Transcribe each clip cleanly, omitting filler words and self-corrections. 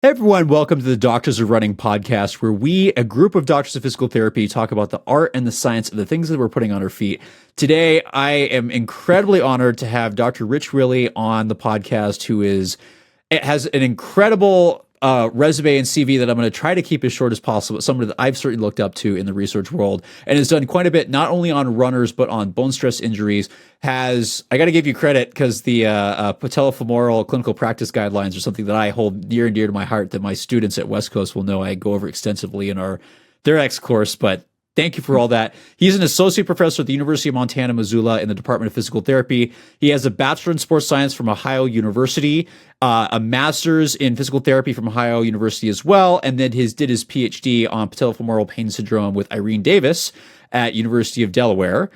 Hey everyone, welcome to the Doctors of Running podcast, where we, a group of doctors of physical therapy, talk about the art and the science of the things that we're putting on our feet. Today, I am incredibly honored to have Dr. Rich Willy on the podcast, who has an incredible resume and CV that I'm going to try to keep as short as possible. Somebody that I've certainly looked up to in the research world and has done quite a bit, not only on runners, but on bone stress injuries. I got to give you credit because the patellofemoral clinical practice guidelines are something that I hold near and dear to my heart that my students at West Coast will know I go over extensively in their X course, but thank you for all that. He's an associate professor at the University of Montana, Missoula in the Department of Physical Therapy. He has a bachelor in sports science from Ohio University, a master's in physical therapy from Ohio University as well, and then did his PhD on patellofemoral pain syndrome with Irene Davis at University of Delaware.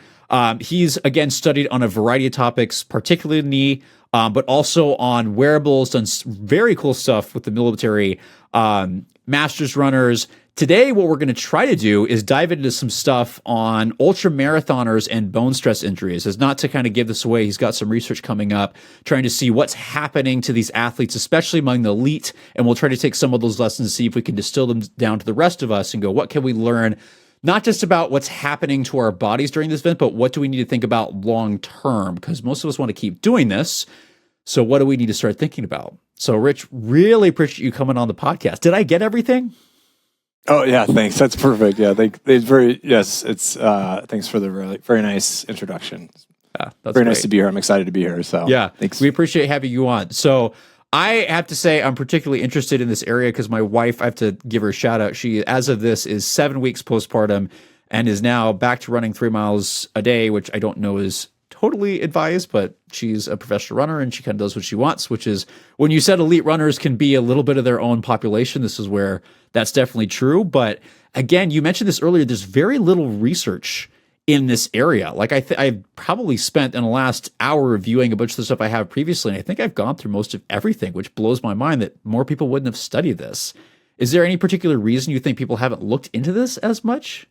He's, again, studied on a variety of topics, particularly knee, but also on wearables, done very cool stuff with the military, masters runners. Today, what we're going to try to do is dive into some stuff on ultra marathoners and bone stress injuries. As not to kind of give this away, he's got some research coming up, trying to see what's happening to these athletes, especially among the elite. And we'll try to take some of those lessons, see if we can distill them down to the rest of us and go, what can we learn? Not just about what's happening to our bodies during this event, but what do we need to think about long term? Because most of us want to keep doing this. So what do we need to start thinking about? So, Rich, really appreciate you coming on the podcast. Did I get everything? Oh yeah, thanks. That's perfect. Yeah, it's thanks for the very nice introduction. Yeah, that's very great. Nice to be here. I'm excited to be here. So yeah, thanks. We appreciate having you on. So I have to say I'm particularly interested in this area because my wife, I have to give her a shout out. She, as of this, is 7 weeks postpartum and is now back to running 3 miles a day, which I don't know is totally advised, but she's a professional runner and she kind of does what she wants, which is when you said elite runners can be a little bit of their own population, this is where that's definitely true. But again, you mentioned this earlier, there's very little research in this area. Like I've probably spent in the last hour reviewing a bunch of the stuff I have previously, and I think I've gone through most of everything, which blows my mind that more people wouldn't have studied this. Is there any particular reason you think people haven't looked into this as much?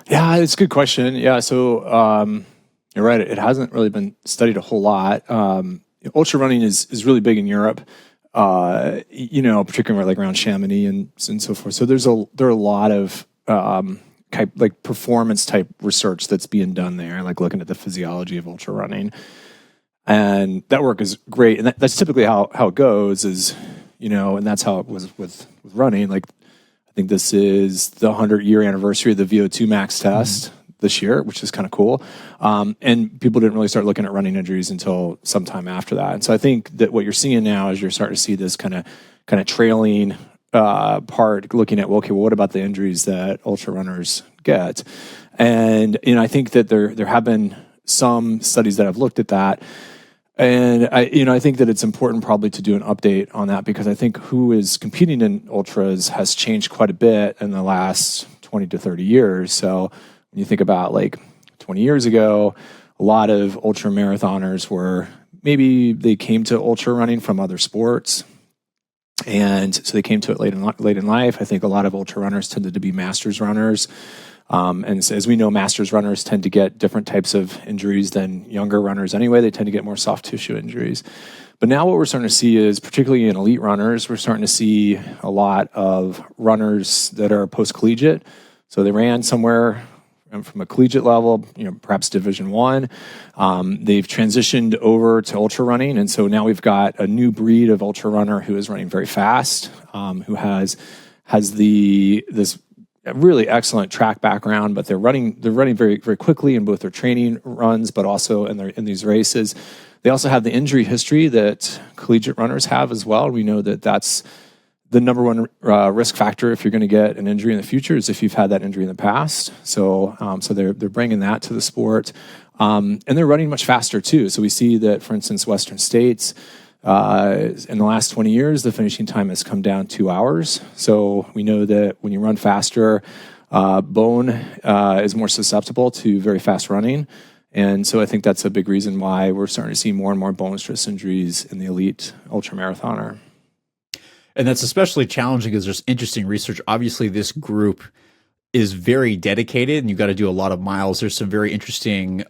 Yeah, it's a good question. Yeah, so you're right. It hasn't really been studied a whole lot. Ultra running is really big in Europe, particularly like around Chamonix and so forth. So there are a lot of like performance type research that's being done there, like looking at the physiology of ultra running, and that work is great. And that's typically how it goes. Is and that's how it was with running. Like I think this is the 100-year anniversary of the VO2 max test. This year, which is kind of cool. And people didn't really start looking at running injuries until sometime after that. And so I think that what you're seeing now is you're starting to see this kind of trailing part, looking at, well, what about the injuries that ultra runners get? And I think that there have been some studies that have looked at that. And I think that it's important probably to do an update on that, because I think who is competing in ultras has changed quite a bit in the last 20 to 30 years. So when you think about like 20 years ago, a lot of ultra marathoners maybe they came to ultra running from other sports. And so they came to it late in life. I think a lot of ultra runners tended to be masters runners. And so as we know, masters runners tend to get different types of injuries than younger runners anyway. They tend to get more soft tissue injuries. But now what we're starting to see is, particularly in elite runners, we're starting to see a lot of runners that are post-collegiate. So they ran somewhere from a collegiate level, perhaps Division I. They've transitioned over to ultra running, and so now we've got a new breed of ultra runner who is running very fast, who has this really excellent track background, but they're running very, very quickly in both their training runs, but also in these races. They also have the injury history that collegiate runners have as well. We know that that's the number one risk factor if you're going to get an injury in the future is if you've had that injury in the past. So they're bringing that to the sport, and they're running much faster too. So we see that, for instance, Western States, in the last 20 years, the finishing time has come down 2 hours. So we know that when you run faster, bone is more susceptible to very fast running. And so I think that's a big reason why we're starting to see more and more bone stress injuries in the elite ultramarathoner. And that's especially challenging because there's interesting research. Obviously, this group is very dedicated and you got to do a lot of miles. There's some very interesting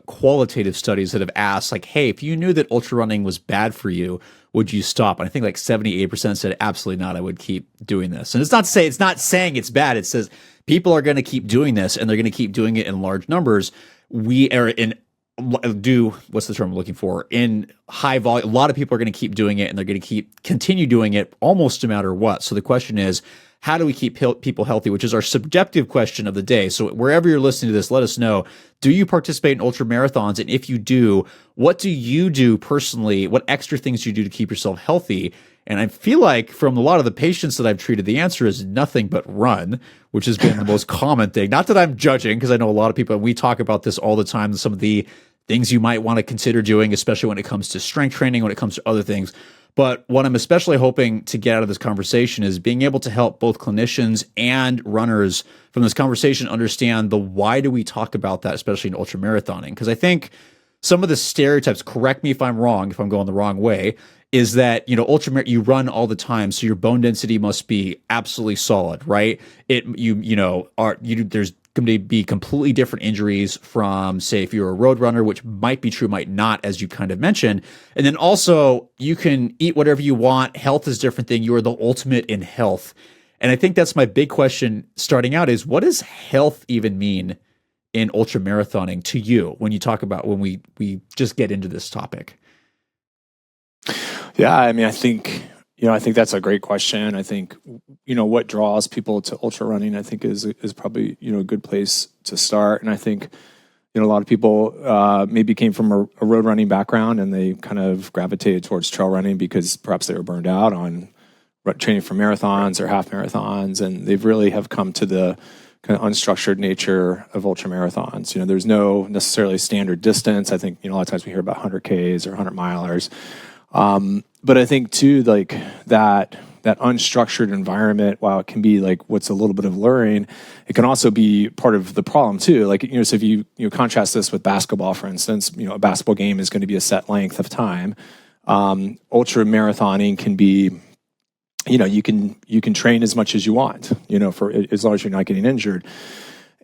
qualitative studies that have asked, like, hey, if you knew that ultra running was bad for you, would you stop? And I think like 78% said absolutely not. I would keep doing this. And it's not saying it's bad. It says people are going to keep doing this and they're going to keep doing it in large numbers. We are in what's the term I'm looking for? In high volume, a lot of people are going to keep doing it and they're going to continue doing it almost no matter what. So the question is, how do we keep people healthy, which is our subjective question of the day. So wherever you're listening to this, let us know, do you participate in ultra marathons? And if you do, what do you do personally? What extra things do you do to keep yourself healthy? And I feel like from a lot of the patients that I've treated, the answer is nothing but run, which has been the most common thing. Not that I'm judging, because I know a lot of people, and we talk about this all the time, some of the things you might want to consider doing, especially when it comes to strength training, when it comes to other things. But what I'm especially hoping to get out of this conversation is being able to help both clinicians and runners from this conversation understand the why do we talk about that, especially in ultramarathoning. Because I think some of the stereotypes, correct me if I'm wrong, if I'm going the wrong way, is that, you run all the time, so your bone density must be absolutely solid, right? There's going to be completely different injuries from, say, if you're a road runner, which might be true, might not, as you kind of mentioned. And then also you can eat whatever you want. Health is a different thing. You are the ultimate in health. And I think that's my big question starting out is, what does health even mean in ultra marathoning to you when you talk about, when we just get into this topic? Yeah, I mean, I think that's a great question. I think, what draws people to ultra running, I think is probably, a good place to start. And I think, a lot of people maybe came from a road running background and they kind of gravitated towards trail running because perhaps they were burned out on training for marathons or half marathons. And they've really have come to the kind of unstructured nature of ultra marathons. There's no necessarily standard distance. I think, a lot of times we hear about 100Ks or 100 milers. But I think too, like that unstructured environment, while it can be like what's a little bit of alluring, it can also be part of the problem too. Like, so if you contrast this with basketball, for instance, a basketball game is going to be a set length of time. Ultra marathoning can be, you can train as much as you want, for as long as you're not getting injured.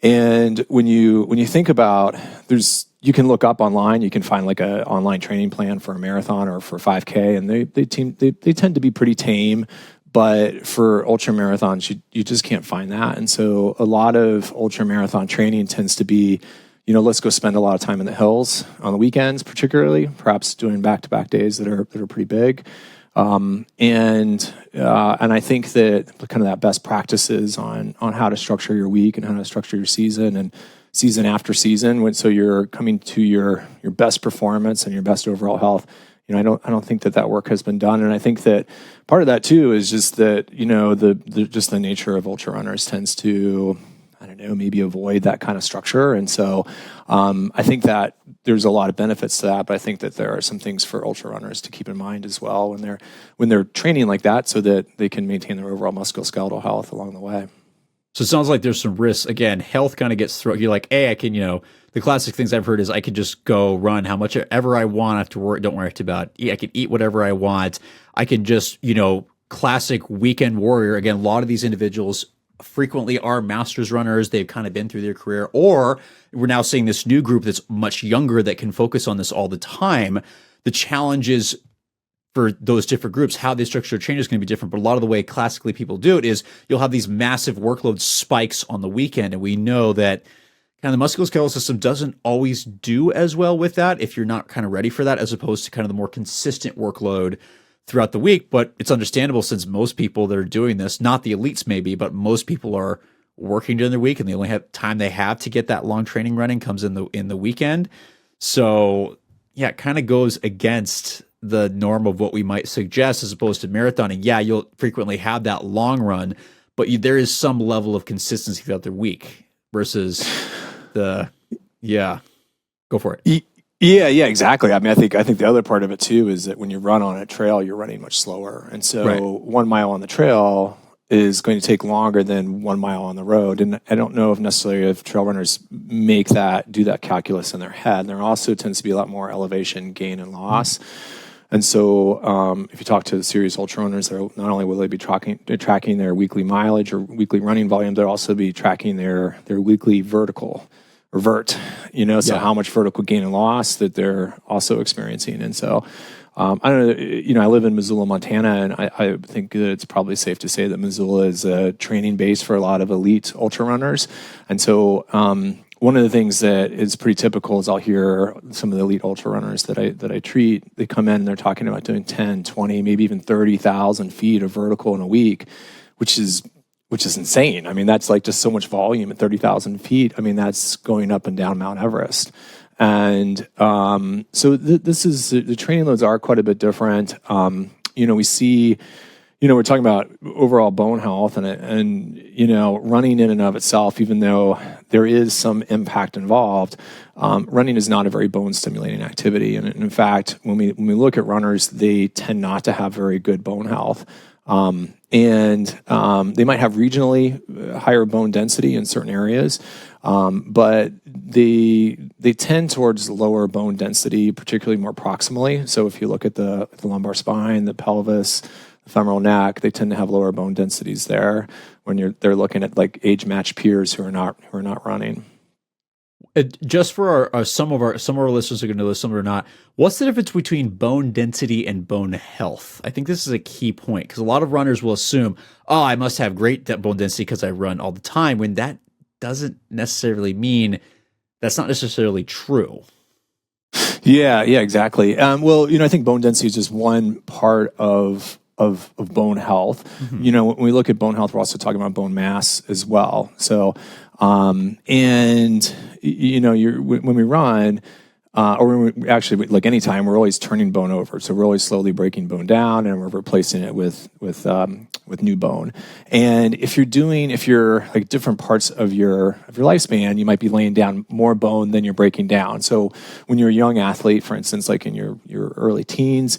And when you think about, you can look up online, you can find like an online training plan for a marathon or for 5K, and they tend to be pretty tame. But for ultra marathons, you just can't find that. And so a lot of ultra marathon training tends to be, let's go spend a lot of time in the hills on the weekends, particularly, perhaps doing back-to-back days that are pretty big. And I think that kind of that best practices on how to structure your week and how to structure your season and season after season, so you're coming to your best performance and your best overall health. I don't think that work has been done, and I think that part of that too is just that the nature of ultra runners tends to, I don't know, maybe avoid that kind of structure, and so I think that there's a lot of benefits to that, but I think that there are some things for ultra runners to keep in mind as well when they're training like that, so that they can maintain their overall musculoskeletal health along the way. So it sounds like there's some risks. Again, health kind of gets thrown. You're like, hey, I can, the classic things I've heard is I could just go run how much ever I want. I have to worry, don't worry about. I can eat whatever I want. I can just, classic weekend warrior. Again, a lot of these individuals frequently are masters runners. They've kind of been through their career, or we're now seeing this new group that's much younger that can focus on this all the time. The challenge is, for those different groups, how they structure training is going to be different. But a lot of the way classically people do it is you'll have these massive workload spikes on the weekend. And we know that kind of the musculoskeletal system doesn't always do as well with that if you're not kind of ready for that, as opposed to kind of the more consistent workload throughout the week. But it's understandable, since most people that are doing this, not the elites maybe, but most people are working during the week, and the only time they have to get that long training running comes in the weekend. So yeah, it kind of goes against the norm of what we might suggest, as opposed to marathoning. Yeah, you'll frequently have that long run, but there is some level of consistency throughout the week versus go for it. Yeah, exactly. I mean, I think the other part of it too is that when you run on a trail, you're running much slower. And so Right. 1 mile on the trail is going to take longer than 1 mile on the road. And I don't know if trail runners do that calculus in their head. And there also tends to be a lot more elevation gain and loss. And so if you talk to serious ultra runners, not only will they be tracking their weekly mileage or weekly running volume, they'll also be tracking their weekly vertical or vert, so how much vertical gain and loss that they're also experiencing. And so I don't know, I live in Missoula, Montana, and I think that it's probably safe to say that Missoula is a training base for a lot of elite ultra runners. And so one of the things that is pretty typical is I'll hear some of the elite ultra runners that I treat, they come in and they're talking about doing 10, 20, maybe even 30,000 feet of vertical in a week, which is insane. I mean, that's like just so much volume at 30,000 feet. I mean, that's going up and down Mount Everest. And so this is, the training loads are quite a bit different. We see, we're talking about overall bone health and running in and of itself, even though there is some impact involved, running is not a very bone stimulating activity. And in fact, when we look at runners, they tend not to have very good bone health. And they might have regionally higher bone density in certain areas, but they tend towards lower bone density, particularly more proximally. So if you look at the lumbar spine, the pelvis, the femoral neck, they tend to have lower bone densities there when they're looking at like age-matched peers who are not running. Just for some of our listeners are going to know this, some are not. What's the difference between bone density and bone health? I think this is a key point because a lot of runners will assume, I must have great bone density because I run all the time, when that doesn't necessarily mean that's not necessarily true. Yeah, exactly. Well, I think bone density is just one part of bone health. Mm-hmm. When we look at bone health, we're also talking about bone mass as well. So, when we run, or when we actually, like anytime, we're always turning bone over. So we're always slowly breaking bone down and we're replacing it with new bone. And if you're like different parts of your lifespan, you might be laying down more bone than you're breaking down. So when you're a young athlete, for instance, like in your early teens,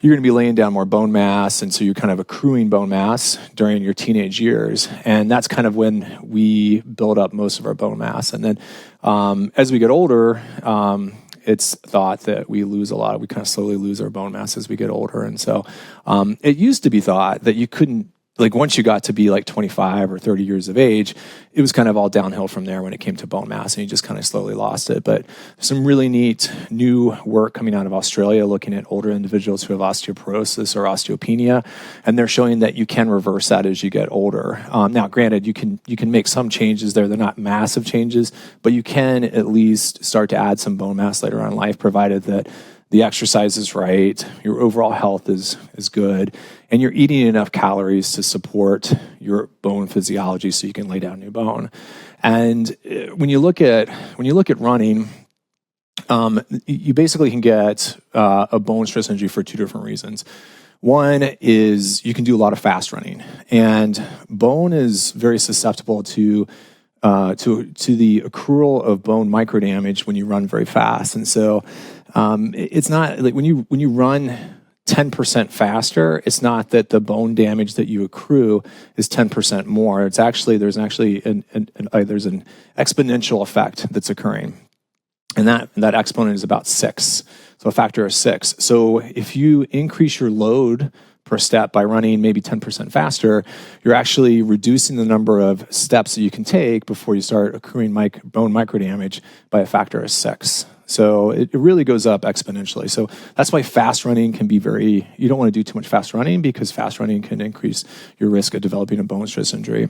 you're going to be laying down more bone mass, and so you're kind of accruing bone mass during your teenage years, and that's kind of when we build up most of our bone mass. And then as we get older, it's thought that we kind of slowly lose our bone mass as we get older. And so it used to be thought that you couldn't, like once you got to be like 25 or 30 years of age, it was kind of all downhill from there when it came to bone mass, and you just kind of slowly lost it. But there's some really neat new work coming out of Australia looking at older individuals who have osteoporosis or osteopenia, and they're showing that you can reverse that as you get older. Now, granted, you can make some changes there. They're not massive changes, but you can at least start to add some bone mass later on in life, provided that the exercise is right, your overall health is good, and you're eating enough calories to support your bone physiology so you can lay down new bone. And when you look at running, you basically can get a bone stress injury for two different reasons. One is you can do a lot of fast running, and bone is very susceptible to the accrual of bone microdamage when you run very fast. And so it's not like when you run 10% faster, it's not that the bone damage that you accrue is 10% more. It's actually there's an exponential effect that's occurring, and that exponent is about 6, so a factor of 6. So if you increase your load per step by running maybe 10% faster, you're actually reducing the number of steps that you can take before you start accruing bone microdamage by a factor of 6. So it really goes up exponentially. So that's why fast running can be you don't want to do too much fast running, because fast running can increase your risk of developing a bone stress injury.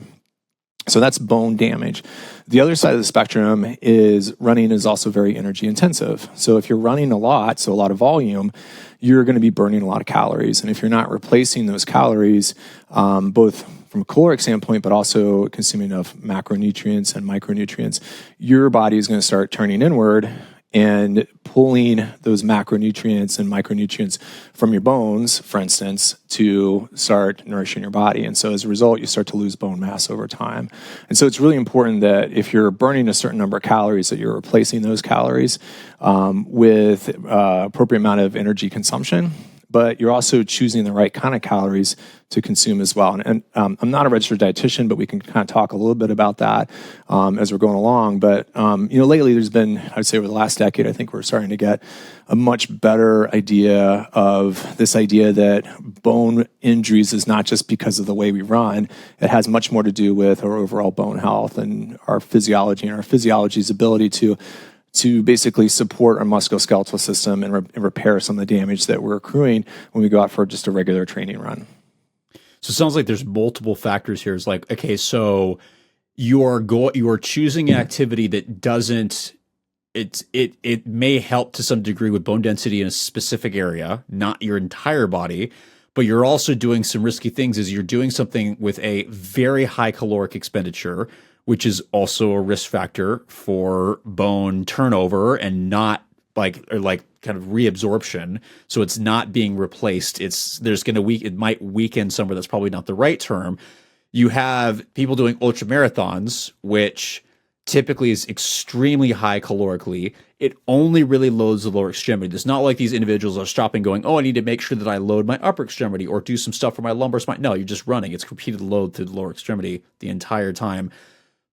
So that's bone damage. The other side of the spectrum is running is also very energy intensive. So if you're running a lot, so a lot of volume, you're going to be burning a lot of calories. And if you're not replacing those calories, both from a caloric standpoint, but also consuming enough macronutrients and micronutrients, your body is going to start turning inward and pulling those macronutrients and micronutrients from your bones, for instance, to start nourishing your body. And so as a result, you start to lose bone mass over time. And so it's really important that if you're burning a certain number of calories, that you're replacing those calories with appropriate amount of energy consumption, but you're also choosing the right kind of calories to consume as well. And I'm not a registered dietitian, but we can kind of talk a little bit about that as we're going along. But lately there's been, I'd say over the last decade, I think we're starting to get a much better idea of this idea that bone injuries is not just because of the way we run. It has much more to do with our overall bone health and our physiology, and our physiology's ability to basically support our musculoskeletal system and repair some of the damage that we're accruing when we go out for just a regular training run. So it sounds like there's multiple factors here. It's like, okay, so you are choosing an activity that doesn't, it may help to some degree with bone density in a specific area, not your entire body, but you're also doing some risky things. Is you're doing something with a very high caloric expenditure, which is also a risk factor for bone turnover and not like kind of reabsorption. So it's not being replaced. It might weaken somewhere. That's probably not the right term. You have people doing ultra marathons, which typically is extremely high calorically. It only really loads the lower extremity. It's not like these individuals are stopping going, oh, I need to make sure that I load my upper extremity or do some stuff for my lumbar spine. No, you're just running. It's repeated load through the lower extremity the entire time.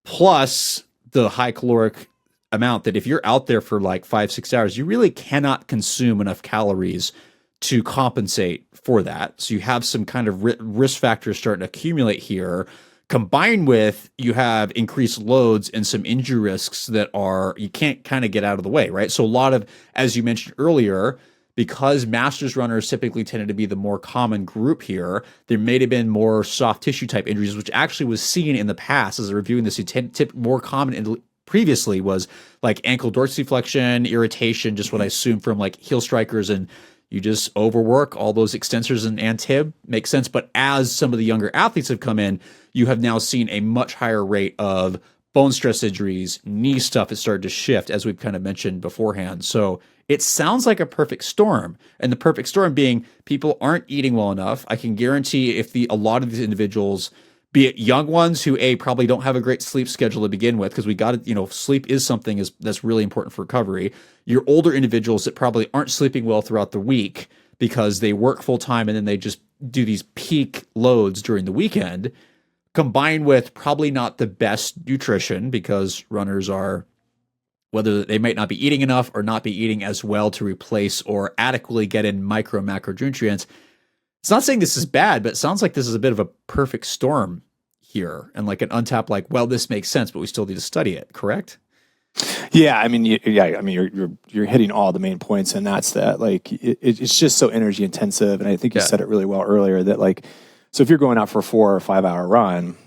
Plus the high caloric amount that if you're out there for like 5-6 hours, you really cannot consume enough calories to compensate for that. So you have some kind of risk factors starting to accumulate here, combined with you have increased loads and some injury risks that you can't kind of get out of the way, right? So a lot of, as you mentioned earlier, because masters runners typically tended to be the more common group here, there may have been more soft tissue type injuries, which actually was seen in the past as reviewing this. More common previously was like ankle dorsiflexion, irritation, just what I assume from like heel strikers, and you just overwork all those extensors and tib. Makes sense. But as some of the younger athletes have come in, you have now seen a much higher rate of bone stress injuries, knee stuff has started to shift, as we've kind of mentioned beforehand. So it sounds like a perfect storm, and the perfect storm being people aren't eating well enough. I can guarantee if a lot of these individuals, be it young ones who probably don't have a great sleep schedule to begin with, because we got to, sleep is something that's really important for recovery. Your older individuals that probably aren't sleeping well throughout the week because they work full time and then they just do these peak loads during the weekend, combined with probably not the best nutrition, because runners are, whether they might not be eating enough or not be eating as well to replace or adequately get in micro and macronutrients. It's not saying this is bad, but it sounds like this is a bit of a perfect storm here, and like an untapped, like, well, this makes sense, but we still need to study it. Correct? Yeah, I mean, you're hitting all the main points, and that's that. Like, it's just so energy intensive, and I think you said it really well earlier. That like, so if you're going out for a 4 or 5 hour run,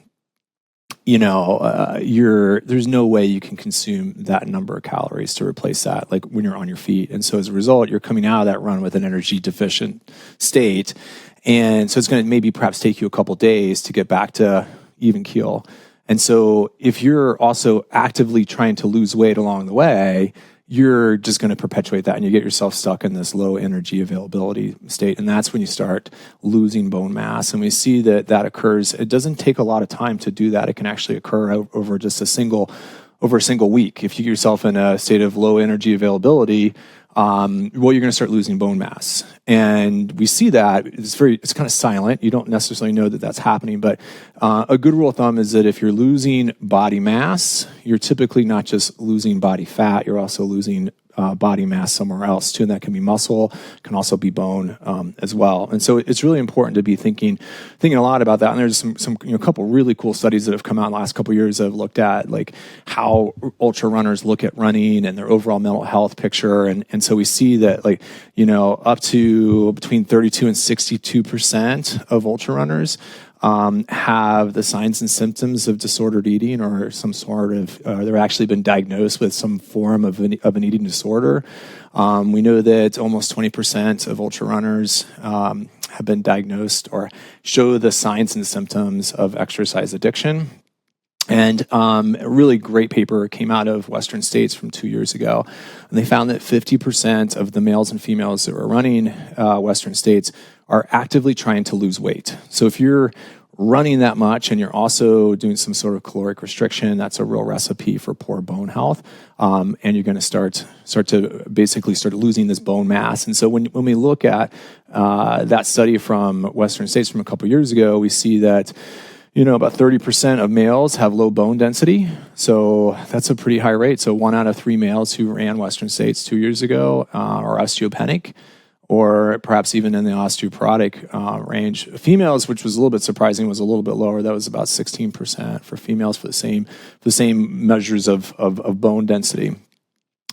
there's no way you can consume that number of calories to replace that, like when you're on your feet. And so as a result, you're coming out of that run with an energy deficient state. And so it's going to maybe perhaps take you a couple days to get back to even keel. And so if you're also actively trying to lose weight along the way, you're just going to perpetuate that, and you get yourself stuck in this low energy availability state. And that's when you start losing bone mass. And we see that occurs. It doesn't take a lot of time to do that. It can actually occur over just a single week. If you get yourself in a state of low energy availability, you're going to start losing bone mass. And we see that it's kind of silent. You don't necessarily know that that's happening, but a good rule of thumb is that if you're losing body mass, you're typically not just losing body fat, you're also losing body mass somewhere else too, and that can be muscle, can also be bone as well. And so it's really important to be thinking a lot about that. And there's some couple really cool studies that have come out in the last couple of years that have looked at like how ultra runners look at running and their overall mental health picture. And so we see that like up to between 32 and 62% of ultra runners have the signs and symptoms of disordered eating, or some sort of, they're actually been diagnosed with some form of an eating disorder. We know that almost 20% of ultra runners have been diagnosed or show the signs and symptoms of exercise addiction. And a really great paper came out of Western States from 2 years ago. And they found that 50% of the males and females that were running Western States are actively trying to lose weight. So if you're running that much and you're also doing some sort of caloric restriction, that's a real recipe for poor bone health. And you're going to start to basically start losing this bone mass. And so when we look at that study from Western states from a couple years ago, we see that about 30% of males have low bone density. So that's a pretty high rate. So 1 out of 3 males who ran Western states 2 years ago are osteopenic, or perhaps even in the osteoporotic range. Females, which was a little bit surprising, was a little bit lower. That was about 16% for females for the same measures of bone density.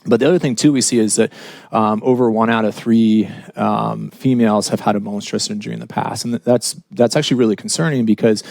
But the other thing too we see is that over 1 out of 3 females have had a bone stress injury in the past, and that's actually really concerning, because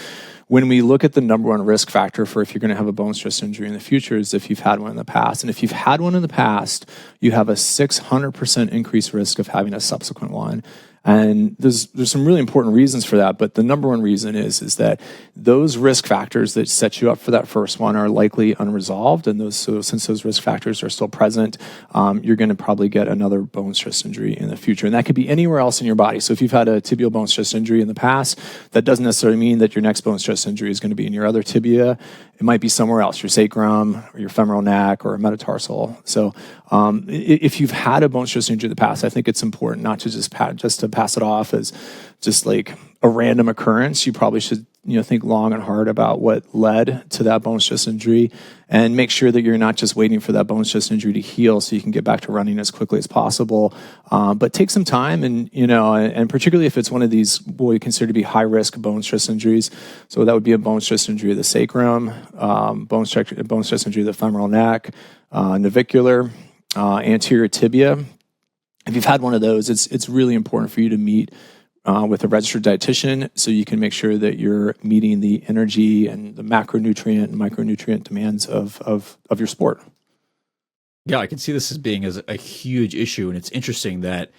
when we look at the number one risk factor for if you're going to have a bone stress injury in the future is if you've had one in the past. And if you've had one in the past, you have a 600% increased risk of having a subsequent one. And there's some really important reasons for that, but the number one reason is that those risk factors that set you up for that first one are likely unresolved, and since those risk factors are still present, you're going to probably get another bone stress injury in the future, and that could be anywhere else in your body. So if you've had a tibial bone stress injury in the past, that doesn't necessarily mean that your next bone stress injury is going to be in your other tibia. It might be somewhere else, your sacrum or your femoral neck or a metatarsal. So if you've had a bone stress injury in the past, I think it's important not to just to pass it off as just like a random occurrence. You probably should think long and hard about what led to that bone stress injury, and make sure that you're not just waiting for that bone stress injury to heal so you can get back to running as quickly as possible. But take some time, and and particularly if it's one of these what we consider to be high risk bone stress injuries. So that would be a bone stress injury of the sacrum, bone stress injury of the femoral neck, navicular, anterior tibia. If you've had one of those, it's really important for you to meet with a registered dietitian so you can make sure that you're meeting the energy and the macronutrient and micronutrient demands of your sport. Yeah, I can see this as being a huge issue, and it's interesting that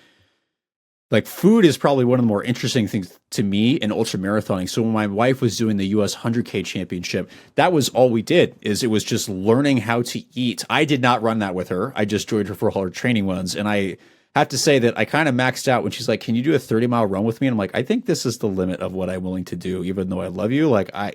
like food is probably one of the more interesting things to me in ultra marathoning. So when my wife was doing the US 100K championship, that was all we did. It was just learning how to eat. I did not run that with her. I just joined her for all her training runs, and I have to say that I kind of maxed out when she's like, "Can you do a 30-mile run with me?" And I'm like, "I think this is the limit of what I'm willing to do, even though I love you. Like I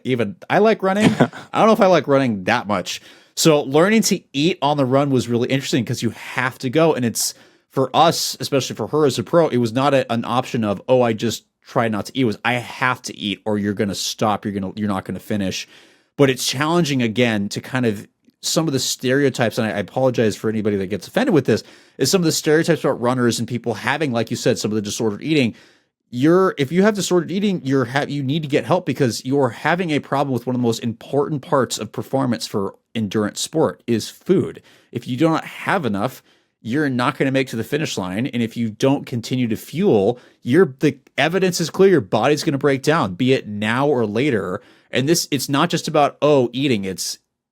like running. I don't know if I like running that much." So learning to eat on the run was really interesting because you have to go, and it's for us, especially for her as a pro, it was not an option of, "Oh, I just try not to eat." It was I have to eat, or you're going to stop. You're not going to finish. But it's challenging again to kind of some of the stereotypes, and I apologize for anybody that gets offended with this, is some of the stereotypes about runners and people having, like you said, some of the disordered eating. If you have disordered eating, you need to get help because you're having a problem with one of the most important parts of performance for endurance sport is food. If you do not have enough, you're not going to make it to the finish line. And if you don't continue to fuel, the evidence is clear. Your body's going to break down, be it now or later. And it's not just about, eating.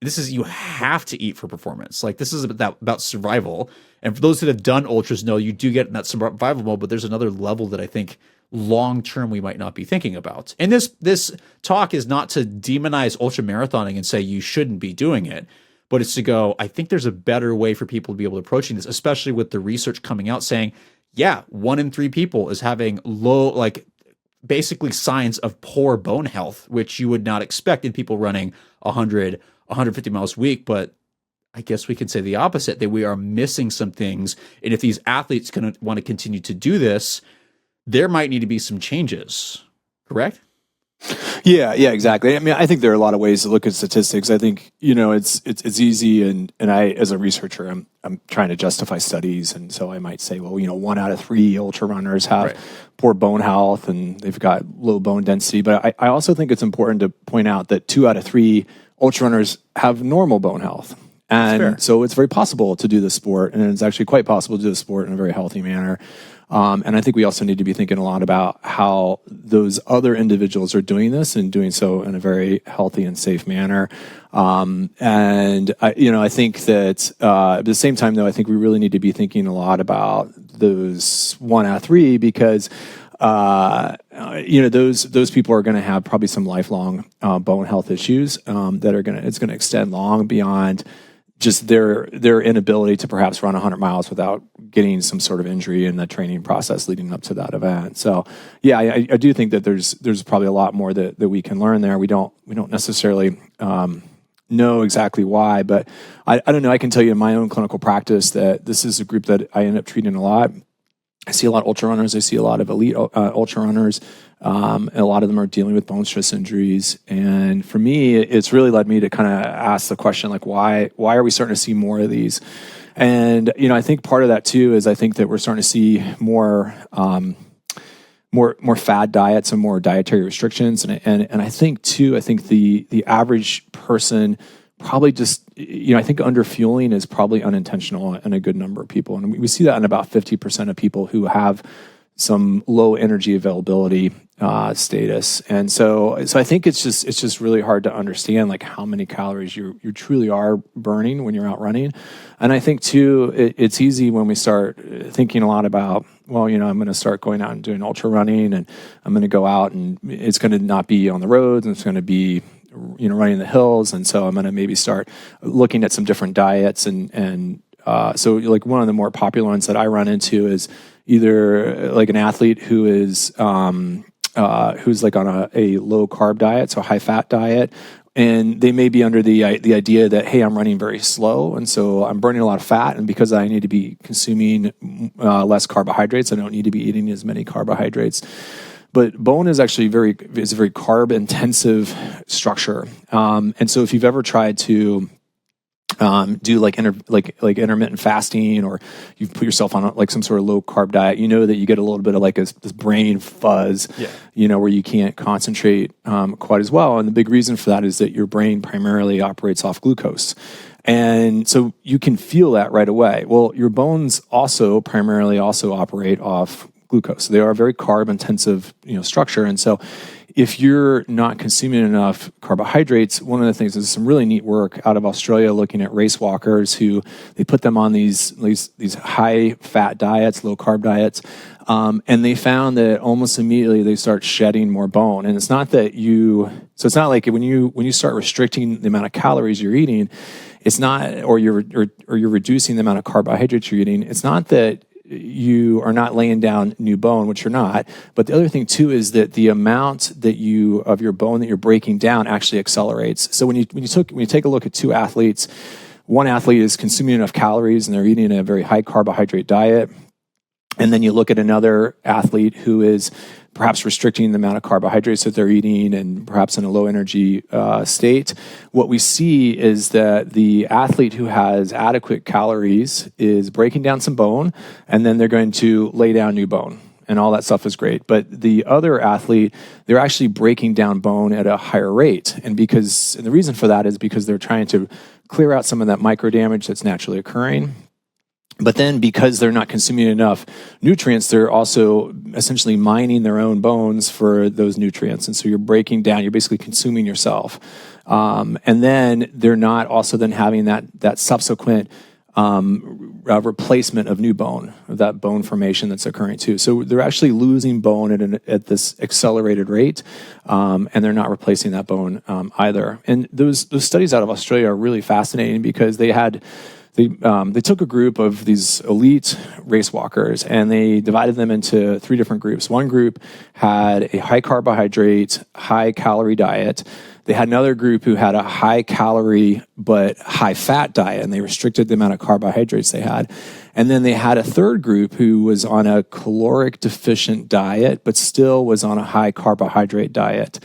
You have to eat for performance. Like this is about survival. And for those that have done ultras know you do get in that survival mode, but there's another level that I think long-term we might not be thinking about. And this talk is not to demonize ultra marathoning and say you shouldn't be doing it, but it's to go, I think there's a better way for people to be able to approaching this, especially with the research coming out saying, 1 in 3 people is having low, basically signs of poor bone health, which you would not expect in people running 150 miles a week. But I guess we could say the opposite, that we are missing some things. And if these athletes want to continue to do this, there might need to be some changes, correct? Yeah, exactly. I mean, I think there are a lot of ways to look at statistics. I think, it's easy, and I, as a researcher, I'm trying to justify studies, and so I might say, well, 1 out of 3 ultra runners have poor bone health, and they've got low bone density. But I also think it's important to point out that 2 out of 3 ultra runners have normal bone health. And so it's very possible to do this sport, and it's actually quite possible to do the sport in a very healthy manner. And I think we also need to be thinking a lot about how those other individuals are doing this and doing so in a very healthy and safe manner. And I think that at the same time, though, I think we really need to be thinking a lot about those 1 out of 3 because those people are going to have probably some lifelong bone health issues that it's going to extend long beyond just their inability to perhaps run 100 miles without getting some sort of injury in the training process leading up to that event. So yeah, I do think that there's probably a lot more that we can learn there. We don't necessarily know exactly why, but I don't know. I can tell you in my own clinical practice that this is a group that I end up treating a lot. I see a lot of ultra runners. I see a lot of elite ultra runners. And a lot of them are dealing with bone stress injuries. And for me, it's really led me to kind of ask the question, like, why are we starting to see more of these? And, I think part of that too is I think that we're starting to see more fad diets and more dietary restrictions. And I think too, the average person probably just, I think underfueling is probably unintentional in a good number of people. And we see that in about 50% of people who have some low energy availability status. And so I think it's just really hard to understand like how many calories you truly are burning when you're out running. And I think too, it's easy when we start thinking a lot about, well, I'm going to start going out and doing ultra running, and I'm going to go out and it's going to not be on the roads, and it's going to be running the hills. And so I'm going to maybe start looking at some different diets. And so like one of the more popular ones that I run into is either like an athlete who is who's like on a low carb diet, so a high fat diet. And they may be under the idea that, hey, I'm running very slow, and so I'm burning a lot of fat, and because I need to be consuming less carbohydrates, I don't need to be eating as many carbohydrates. But bone is actually is a very carb intensive structure, and so if you've ever tried to do like intermittent fasting, or you put yourself on like some sort of low carb diet, that you get a little bit of like this brain fuzz, where you can't concentrate quite as well. And the big reason for that is that your brain primarily operates off glucose. And so you can feel that right away. Well, your bones also primarily operate off glucose. They are a very carb intensive, structure. And so if you're not consuming enough carbohydrates, one of the things is some really neat work out of Australia looking at race walkers who they put them on these high fat diets, low carb diets. And they found that almost immediately they start shedding more bone. And it's not that it's not like when you start restricting the amount of calories you're eating, it's not, or you're reducing the amount of carbohydrates you're eating. It's not that you are not laying down new bone, which you're not. But the other thing too is that the amount of your bone that you're breaking down actually accelerates. So when you take a look at two athletes, one athlete is consuming enough calories and they're eating a very high carbohydrate diet. And then you look at another athlete who is perhaps restricting the amount of carbohydrates that they're eating and perhaps in a low energy state. What we see is that the athlete who has adequate calories is breaking down some bone, and then they're going to lay down new bone. And all that stuff is great. But the other athlete, they're actually breaking down bone at a higher rate. And the reason for that is because they're trying to clear out some of that micro damage that's naturally occurring. But then because they're not consuming enough nutrients, they're also essentially mining their own bones for those nutrients. And so you're breaking down, you're basically consuming yourself. And then they're not also then having that subsequent replacement of new bone, of that bone formation that's occurring too. So they're actually losing bone at this accelerated rate, and they're not replacing that bone either. And those studies out of Australia are really fascinating because they took a group of these elite race walkers and they divided them into three different groups. One group had a high carbohydrate, high calorie diet. They had another group who had a high calorie but high fat diet, and they restricted the amount of carbohydrates they had. And then they had a third group who was on a caloric deficient diet but still was on a high carbohydrate diet.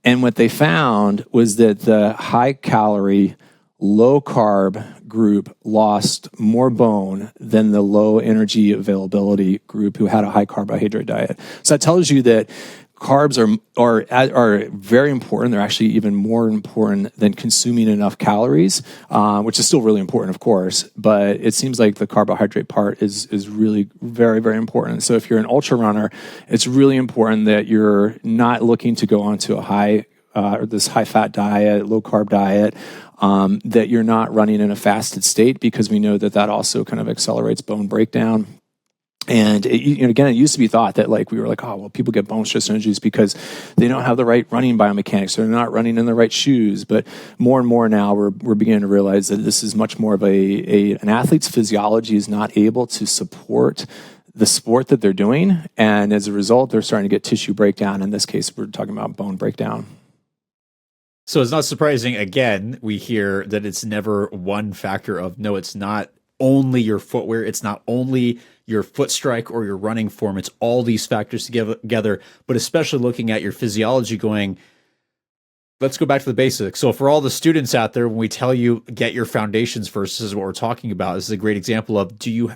And what they found was that the high calorie, low carb group lost more bone than the low energy availability group who had a high carbohydrate diet. So that tells you that carbs are very important. They're actually even more important than consuming enough calories, which is still really important, of course. But it seems like the carbohydrate part is really very, very important. So if you're an ultra runner, it's really important that you're not looking to go onto this high fat diet, low carb diet, that you're not running in a fasted state, because we know that also kind of accelerates bone breakdown. And again, it used to be thought that like we were like, oh, well, people get bone stress injuries because they don't have the right running biomechanics, or they're not running in the right shoes. But more and more now, we're beginning to realize that this is much more of an athlete's physiology is not able to support the sport that they're doing, and as a result, they're starting to get tissue breakdown. In this case, we're talking about bone breakdown. So it's not surprising, again, we hear that it's never one factor of, no, it's not only your footwear, it's not only your foot strike or your running form, it's all these factors together, but especially looking at your physiology going, let's go back to the basics. So for all the students out there, when we tell you get your foundations first, this is what we're talking about. This is a great example of,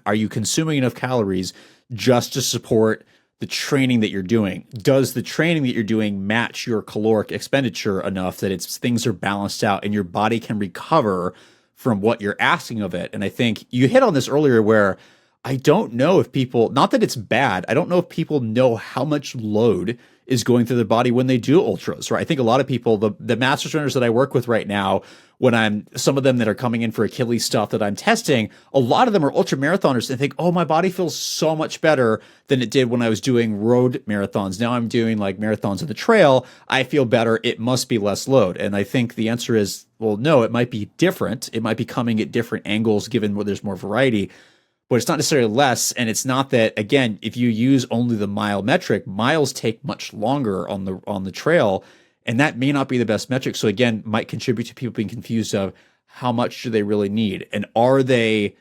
are you consuming enough calories just to support the training that you're doing? Does the training that you're doing match your caloric expenditure enough that things are balanced out and your body can recover from what you're asking of it? And I think you hit on this earlier where I don't know if people, not that it's bad, I don't know if people know how much load is going through their body when they do ultras, right? I think a lot of people, the masters runners that I work with right now, some of them that are coming in for Achilles stuff that I'm testing, a lot of them are ultra marathoners and think, oh, my body feels so much better than it did when I was doing road marathons. Now I'm doing like marathons on the trail. I feel better. It must be less load. And I think the answer is, well, no, it might be different. It might be coming at different angles given where there's more variety, but it's not necessarily less. And it's not that, again, if you use only the mile metric, miles take much longer on the trail, and that may not be the best metric. So again, might contribute to people being confused of how much do they really need? And are they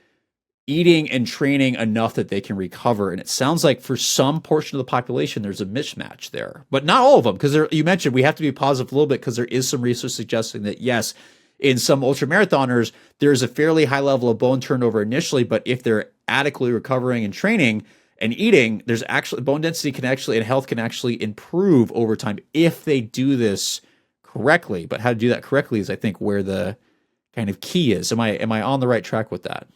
eating and training enough that they can recover? And it sounds like for some portion of the population, there's a mismatch there, but not all of them. Because you mentioned we have to be positive a little bit because there is some research suggesting that, yes, in some ultra marathoners, there's a fairly high level of bone turnover initially, but if they're adequately recovering and training and eating, there's actually bone density and health can actually improve over time if they do this correctly. But how to do that correctly is, I think, where the kind of key is. Am I on the right track with that?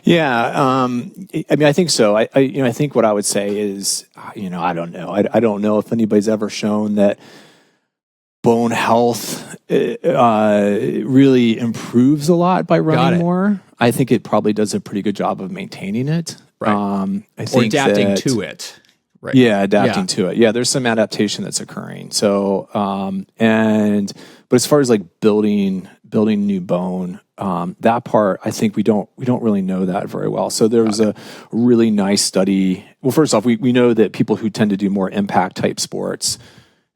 Yeah, I mean, I think so. I think what I would say is, I don't know. I don't know if anybody's ever shown that bone health really improves a lot by running more. I think it probably does a pretty good job of maintaining it. Right. I think adapting to it. Right. Yeah, adapting to it. Yeah, there's some adaptation that's occurring. So, but as far as like building new bone, that part, I think we don't really know that very well. So there was a really nice study. Well, first off, we know that people who tend to do more impact type sports,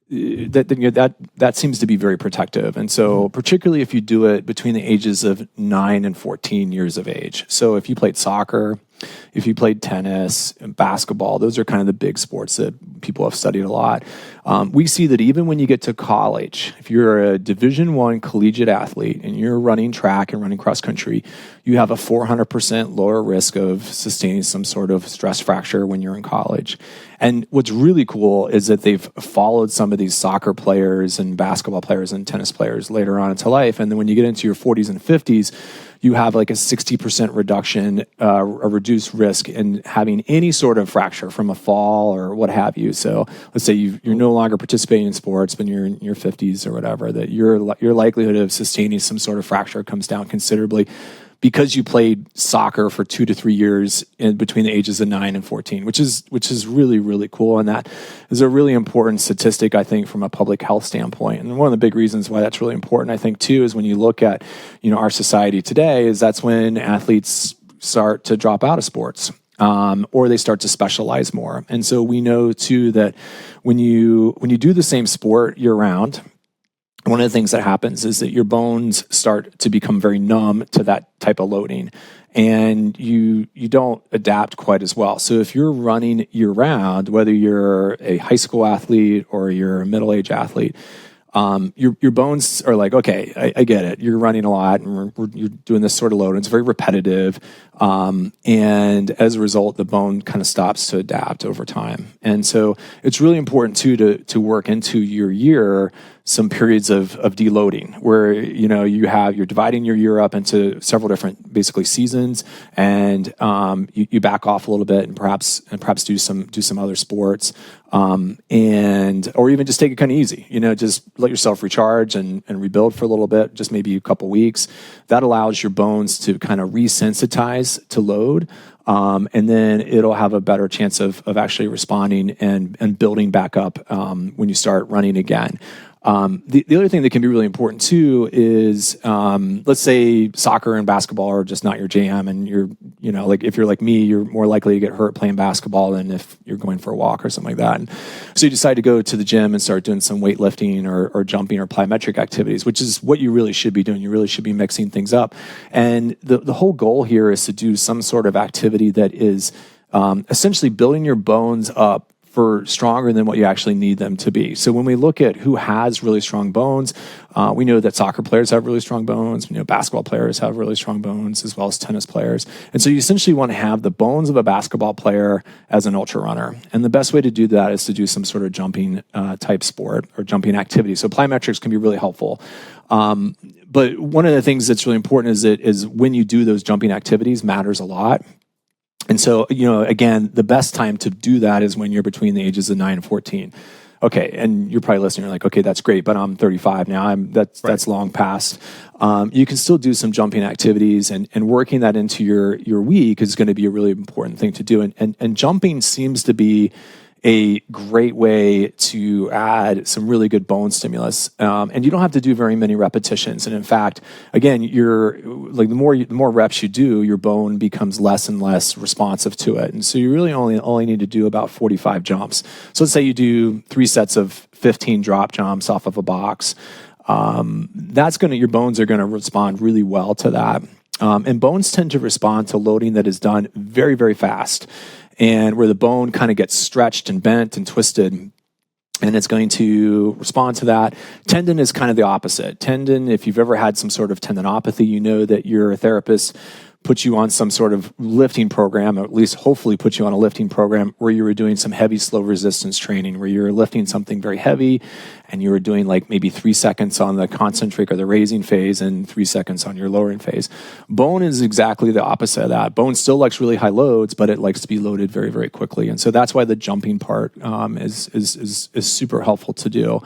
that seems to be very protective. And so particularly if you do it between the ages of 9 and 14 years of age. So if you played soccer, if you played tennis and basketball, those are kind of the big sports that people have studied a lot. We see that even when you get to college, if you're a Division I collegiate athlete and you're running track and running cross country, you have a 400% lower risk of sustaining some sort of stress fracture when you're in college. And what's really cool is that they've followed some of these soccer players and basketball players and tennis players later on into life. And then when you get into your 40s and 50s, you have like a 60% reduction, a reduced risk in having any sort of fracture from a fall or what have you. So let's say you're no longer participating in sports, but you're in your 50s or whatever, that your likelihood of sustaining some sort of fracture comes down considerably because you played soccer for 2 to 3 years in between the ages of 9 and 14, which is really, really cool. And that is a really important statistic, I think, from a public health standpoint. And one of the big reasons why that's really important, I think, too, is when you look at, our society today, is that's when athletes start to drop out of sports. Or they start to specialize more. And so we know too that when you do the same sport year round, one of the things that happens is that your bones start to become very numb to that type of loading, and you don't adapt quite as well. So if you're running year round, whether you're a high school athlete or you're a middle-aged athlete, your bones are like, okay, I get it. You're running a lot and you're doing this sort of load. And it's very repetitive. And as a result, the bone kind of stops to adapt over time. And so it's really important too, to work into your year some periods of deloading where, you're dividing your year up into several different basically seasons, and you back off a little bit and perhaps do some other sports. or even just take it kind of easy, just let yourself recharge and rebuild for a little bit, just maybe a couple weeks. That allows your bones to kind of resensitize to load. And then it'll have a better chance of actually responding and building back up when you start running again. The other thing that can be really important too is, let's say soccer and basketball are just not your jam, and like if you're like me, you're more likely to get hurt playing basketball than if you're going for a walk or something like that. And so you decide to go to the gym and start doing some weightlifting or jumping or plyometric activities, which is what you really should be doing. You really should be mixing things up. And the whole goal here is to do some sort of activity that is essentially building your bones up for stronger than what you actually need them to be. So when we look at who has really strong bones, we know that soccer players have really strong bones. We know basketball players have really strong bones, as well as tennis players. And so you essentially want to have the bones of a basketball player as an ultra runner. And the best way to do that is to do some sort of jumping type sport or jumping activity. So plyometrics can be really helpful. But one of the things that's really important is when you do those jumping activities matters a lot. And so, again, the best time to do that is when you're between the ages of 9 and 14. Okay, and you're probably listening, you're like, okay, that's great, but I'm 35 now. That's long past. You can still do some jumping activities, and working that into your week is going to be a really important thing to do. And jumping seems to be a great way to add some really good bone stimulus. And you don't have to do very many repetitions. And in fact, again, you're like the more reps you do, your bone becomes less and less responsive to it. And so you really only need to do about 45 jumps. So let's say you do 3 sets of 15 drop jumps off of a box. Your bones are going to respond really well to that. And bones tend to respond to loading that is done very, very fast, and where the bone kind of gets stretched and bent and twisted, and it's going to respond to that. Tendon is kind of the opposite. Tendon, if you've ever had some sort of tendinopathy, you know that your therapist put you on some sort of lifting program, or at least hopefully put you on a lifting program where you were doing some heavy, slow resistance training, where you're lifting something very heavy and you were doing like maybe 3 seconds on the concentric or the raising phase and 3 seconds on your lowering phase. Bone is exactly the opposite of that. Bone still likes really high loads, but it likes to be loaded very, very quickly. And so that's why the jumping part is super helpful to do.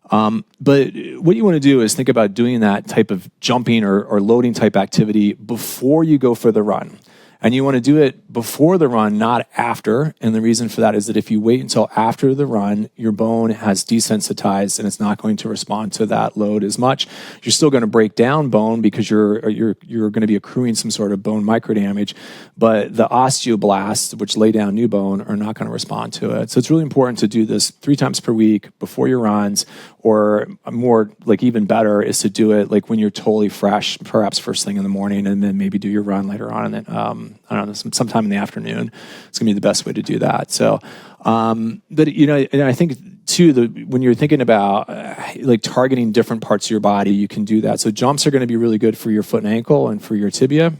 But what you want to do is think about doing that type of jumping or loading type activity before you go for the run. And you want to do it before the run, not after. And the reason for that is that if you wait until after the run, your bone has desensitized and it's not going to respond to that load as much. You're still going to break down bone because you're going to be accruing some sort of bone microdamage, but the osteoblasts, which lay down new bone, are not going to respond to it. So it's really important to do this 3 times per week before your runs, or more like even better is to do it like when you're totally fresh, perhaps first thing in the morning, and then maybe do your run later on, and then I don't know, sometime in the afternoon. It's gonna be the best way to do that. So, but and I think too, when you're thinking about like targeting different parts of your body, you can do that. So jumps are going to be really good for your foot and ankle and for your tibia,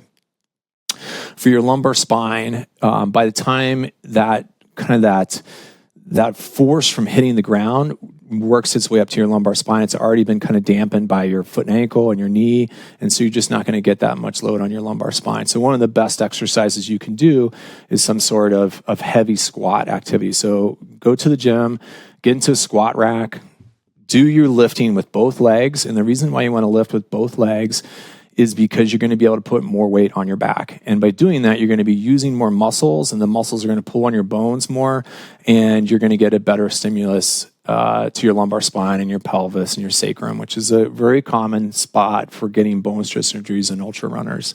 for your lumbar spine. By the time that force from hitting the ground works its way up to your lumbar spine, it's already been kind of dampened by your foot and ankle and your knee, and so you're just not going to get that much load on your lumbar spine. So one of the best exercises you can do is some sort of heavy squat activity. So go to the gym, get into a squat rack, do your lifting with both legs. And the reason why you want to lift with both legs is because you're going to be able to put more weight on your back. And by doing that, you're going to be using more muscles, and the muscles are going to pull on your bones more, and you're going to get a better stimulus to your lumbar spine and your pelvis and your sacrum, which is a very common spot for getting bone stress injuries in ultra runners.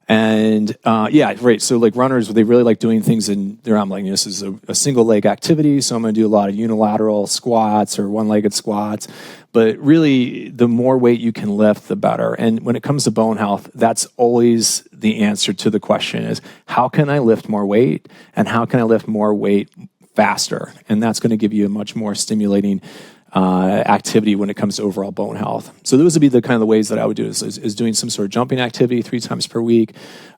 And so like runners, they really like doing things in their arm. Like, this is a single leg activity, so I'm going to do a lot of unilateral squats or one-legged squats. But really, the more weight you can lift, the better. And when it comes to bone health, that's always the answer to the question: is how can I lift more weight, and how can I lift more weight faster? And that's going to give you a much more stimulating activity when it comes to overall bone health. So those would be the kind of the ways that I would do this: is doing some sort of jumping activity 3 times per week,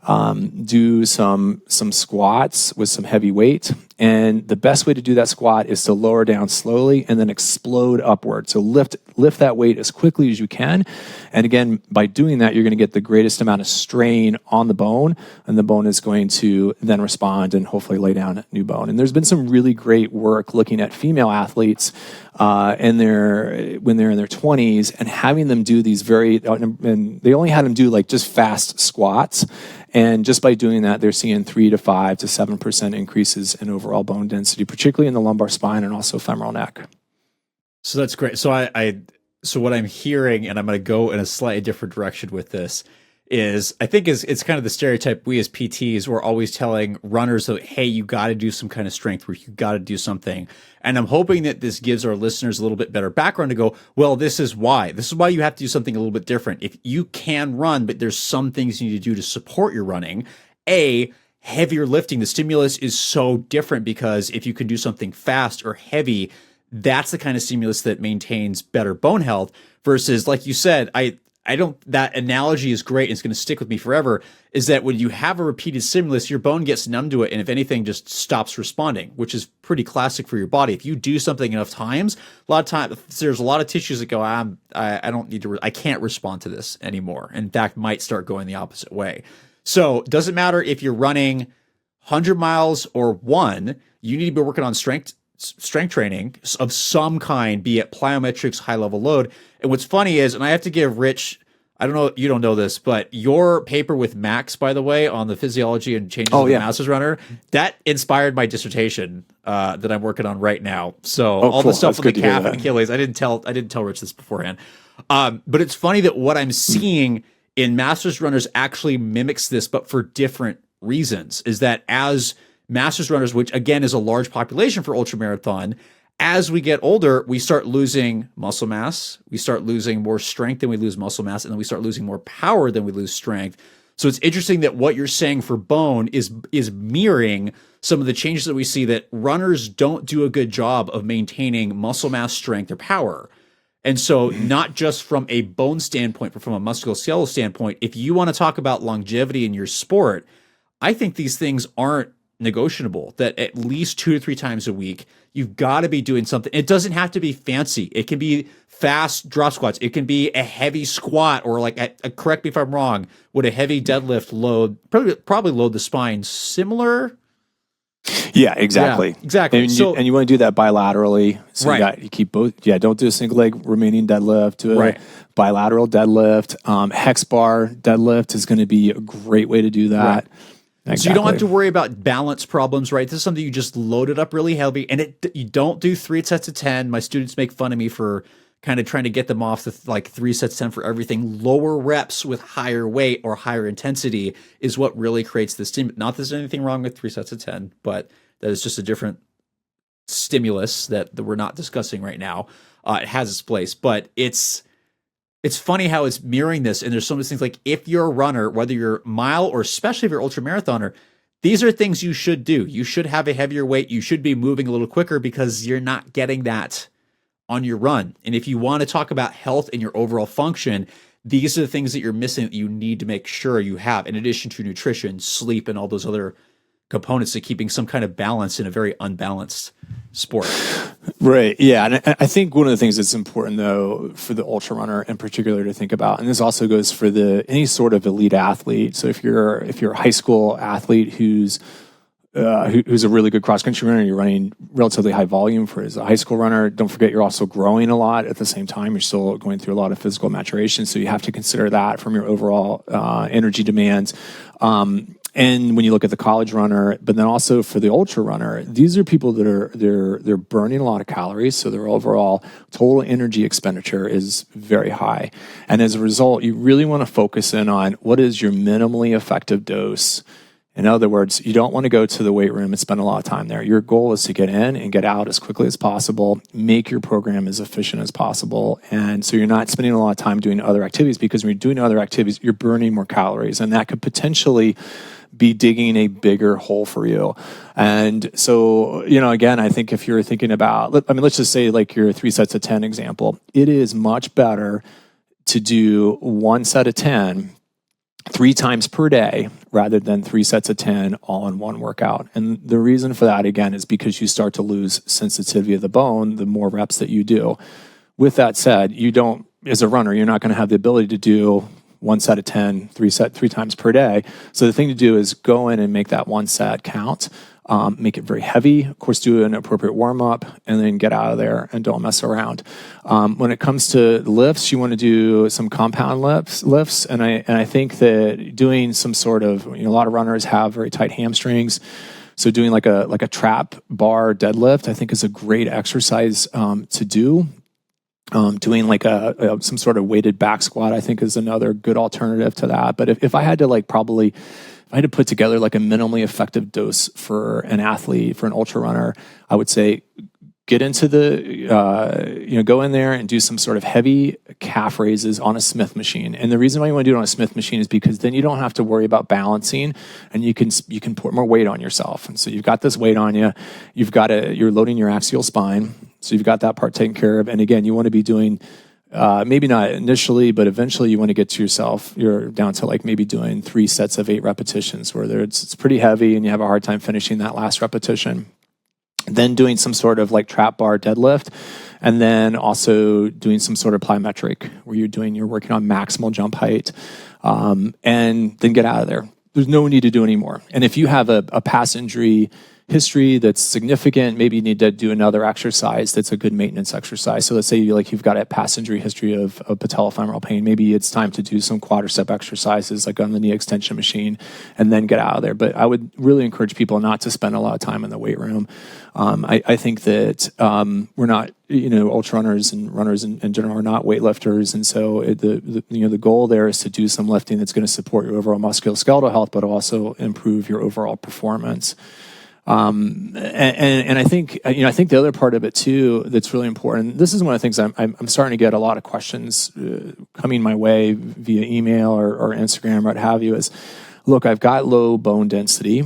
do some squats with some heavy weight, And the best way to do that squat is to lower down slowly and then explode upward. So lift that weight as quickly as you can. And again, by doing that, you're going to get the greatest amount of strain on the bone, and the bone is going to then respond and hopefully lay down new bone. And there's been some really great work looking at female athletes when they're in their 20s and having them do these and they only had them do like just fast squats. And just by doing that, they're seeing 3 to 5 to 7% increases in overall bone density, particularly in the lumbar spine and also femoral neck. So that's great. So so what I'm hearing, and I'm going to go in a slightly different direction with this, is I think it's kind of the stereotype we as PTs were always telling runners that, hey, you got to do some kind of strength work, you got to do something. And I'm hoping that this gives our listeners a little bit better background to go, well, this is why you have to do something a little bit different. If you can run, but there's some things you need to do to support your running. Heavier lifting, the stimulus is so different because if you can do something fast or heavy, that's the kind of stimulus that maintains better bone health versus, like you said, that analogy is great and it's going to stick with me forever, is that when you have a repeated stimulus, your bone gets numb to it. And if anything, just stops responding, which is pretty classic for your body. If you do something enough times, a lot of times there's a lot of tissues that go, I don't need to, I can't respond to this anymore. In fact, might start going the opposite way. So it doesn't matter if you're running 100 miles or one, you need to be working on strength training of some kind, be it plyometrics, high level load. And what's funny is, and I have to give Rich, I don't know, you don't know this, but your paper with Max, by the way, on the physiology and changes of the Masters runner, that inspired my dissertation that I'm working on right now. So all the stuff with the calf and Achilles, I didn't tell Rich this beforehand. But it's funny that what I'm seeing in Masters runners actually mimics this, but for different reasons, is that as Masters runners, which again is a large population for ultramarathon, as we get older, we start losing muscle mass, we start losing more strength than we lose muscle mass, and then we start losing more power than we lose strength. So it's interesting that what you're saying for bone is mirroring some of the changes that we see, that runners don't do a good job of maintaining muscle mass, strength, or power. And so not just from a bone standpoint, but from a musculoskeletal standpoint, if you want to talk about longevity in your sport, I think these things aren't negotiable, that at least 2 to 3 times a week, you've got to be doing something. It doesn't have to be fancy. It can be fast drop squats. It can be a heavy squat, or like, correct me if I'm wrong, would a heavy deadlift load, probably load the spine similar? Yeah, exactly. Yeah, exactly. And you want to do that bilaterally. So you keep both. Yeah, don't do a single leg remaining deadlift. Do a bilateral deadlift. Hex bar deadlift is going to be a great way to do that. Right. Exactly. So you don't have to worry about balance problems, right? This is something you just load it up really heavy, and you don't do 3 sets of 10. My students make fun of me for kind of trying to get them off the like 3 sets of 10 for everything. Lower reps with higher weight or higher intensity is what really creates the stimulus. Not that there's anything wrong with 3 sets of 10, but that is just a different stimulus that we're not discussing right now. It has its place, but it's funny how it's mirroring this. And there's so many things, like if you're a runner, whether you're mile or especially if you're ultramarathoner, these are things you should do. You should have a heavier weight. You should be moving a little quicker because you're not getting that on your run. And if you want to talk about health and your overall function, these are the things that you're missing that you need to make sure you have, in addition to nutrition, sleep, and all those other components to keeping some kind of balance in a very unbalanced sport. Right. Yeah. And I think one of the things that's important, though, for the ultra runner in particular to think about, and this also goes for any sort of elite athlete. So if you're a high school athlete who's a really good cross country runner, you're running relatively high volume as a high school runner, don't forget you're also growing a lot at the same time. You're still going through a lot of physical maturation. So you have to consider that from your overall energy demands. And when you look at the college runner, but then also for the ultra runner, these are people that they're burning a lot of calories, so their overall total energy expenditure is very high. And as a result, you really want to focus in on what is your minimally effective dose. In other words, you don't want to go to the weight room and spend a lot of time there. Your goal is to get in and get out as quickly as possible, make your program as efficient as possible. And so you're not spending a lot of time doing other activities, because when you're doing other activities, you're burning more calories, and that could potentially be digging a bigger hole for you. And so, again, I think if you're thinking about, let's just say like your 3 sets of 10 example, it is much better to do 1 set of 10 3 times per day rather than 3 sets of 10 all in one workout. And the reason for that, again, is because you start to lose sensitivity of the bone the more reps that you do. With that said, you don't, as a runner, you're not going to have the ability to do 1 set of 10, 3 times per day. So the thing to do is go in and make that 1 set count. Make it very heavy. Of course, do an appropriate warm up, and then get out of there and don't mess around. When it comes to lifts, you want to do some compound lifts, and I think that doing some sort of, a lot of runners have very tight hamstrings. So doing like a trap bar deadlift, I think, is a great exercise to do. Doing like some sort of weighted back squat, I think, is another good alternative to that. But if I had to if I had to put together like a minimally effective dose for an athlete, for an ultra runner, I would say get into go in there and do some sort of heavy calf raises on a Smith machine. And the reason why you want to do it on a Smith machine is because then you don't have to worry about balancing, and you can put more weight on yourself. And so you've got this weight on you. You're loading your axial spine. So you've got that part taken care of. And again, you want to be doing, maybe not initially, but eventually you want to get to yourself, you're down to like maybe doing 3 sets of 8 repetitions where it's pretty heavy and you have a hard time finishing that last repetition. Then doing some sort of like trap bar deadlift, and then also doing some sort of plyometric where you're working on maximal jump height, and then get out of there. There's no need to do any more. And if you have a past injury history that's significant, maybe you need to do another exercise that's a good maintenance exercise. So let's say you've got a past injury history of patellofemoral pain. Maybe it's time to do some quadricep exercises like on the knee extension machine, and then get out of there. But I would really encourage people not to spend a lot of time in the weight room. I think that we're not, ultra runners and runners in general are not weightlifters, and so the goal there is to do some lifting that's going to support your overall musculoskeletal health, but also improve your overall performance. And I think the other part of it too that's really important. This is one of the things I'm starting to get a lot of questions coming my way via email or Instagram or what have you. Is, look, I've got low bone density,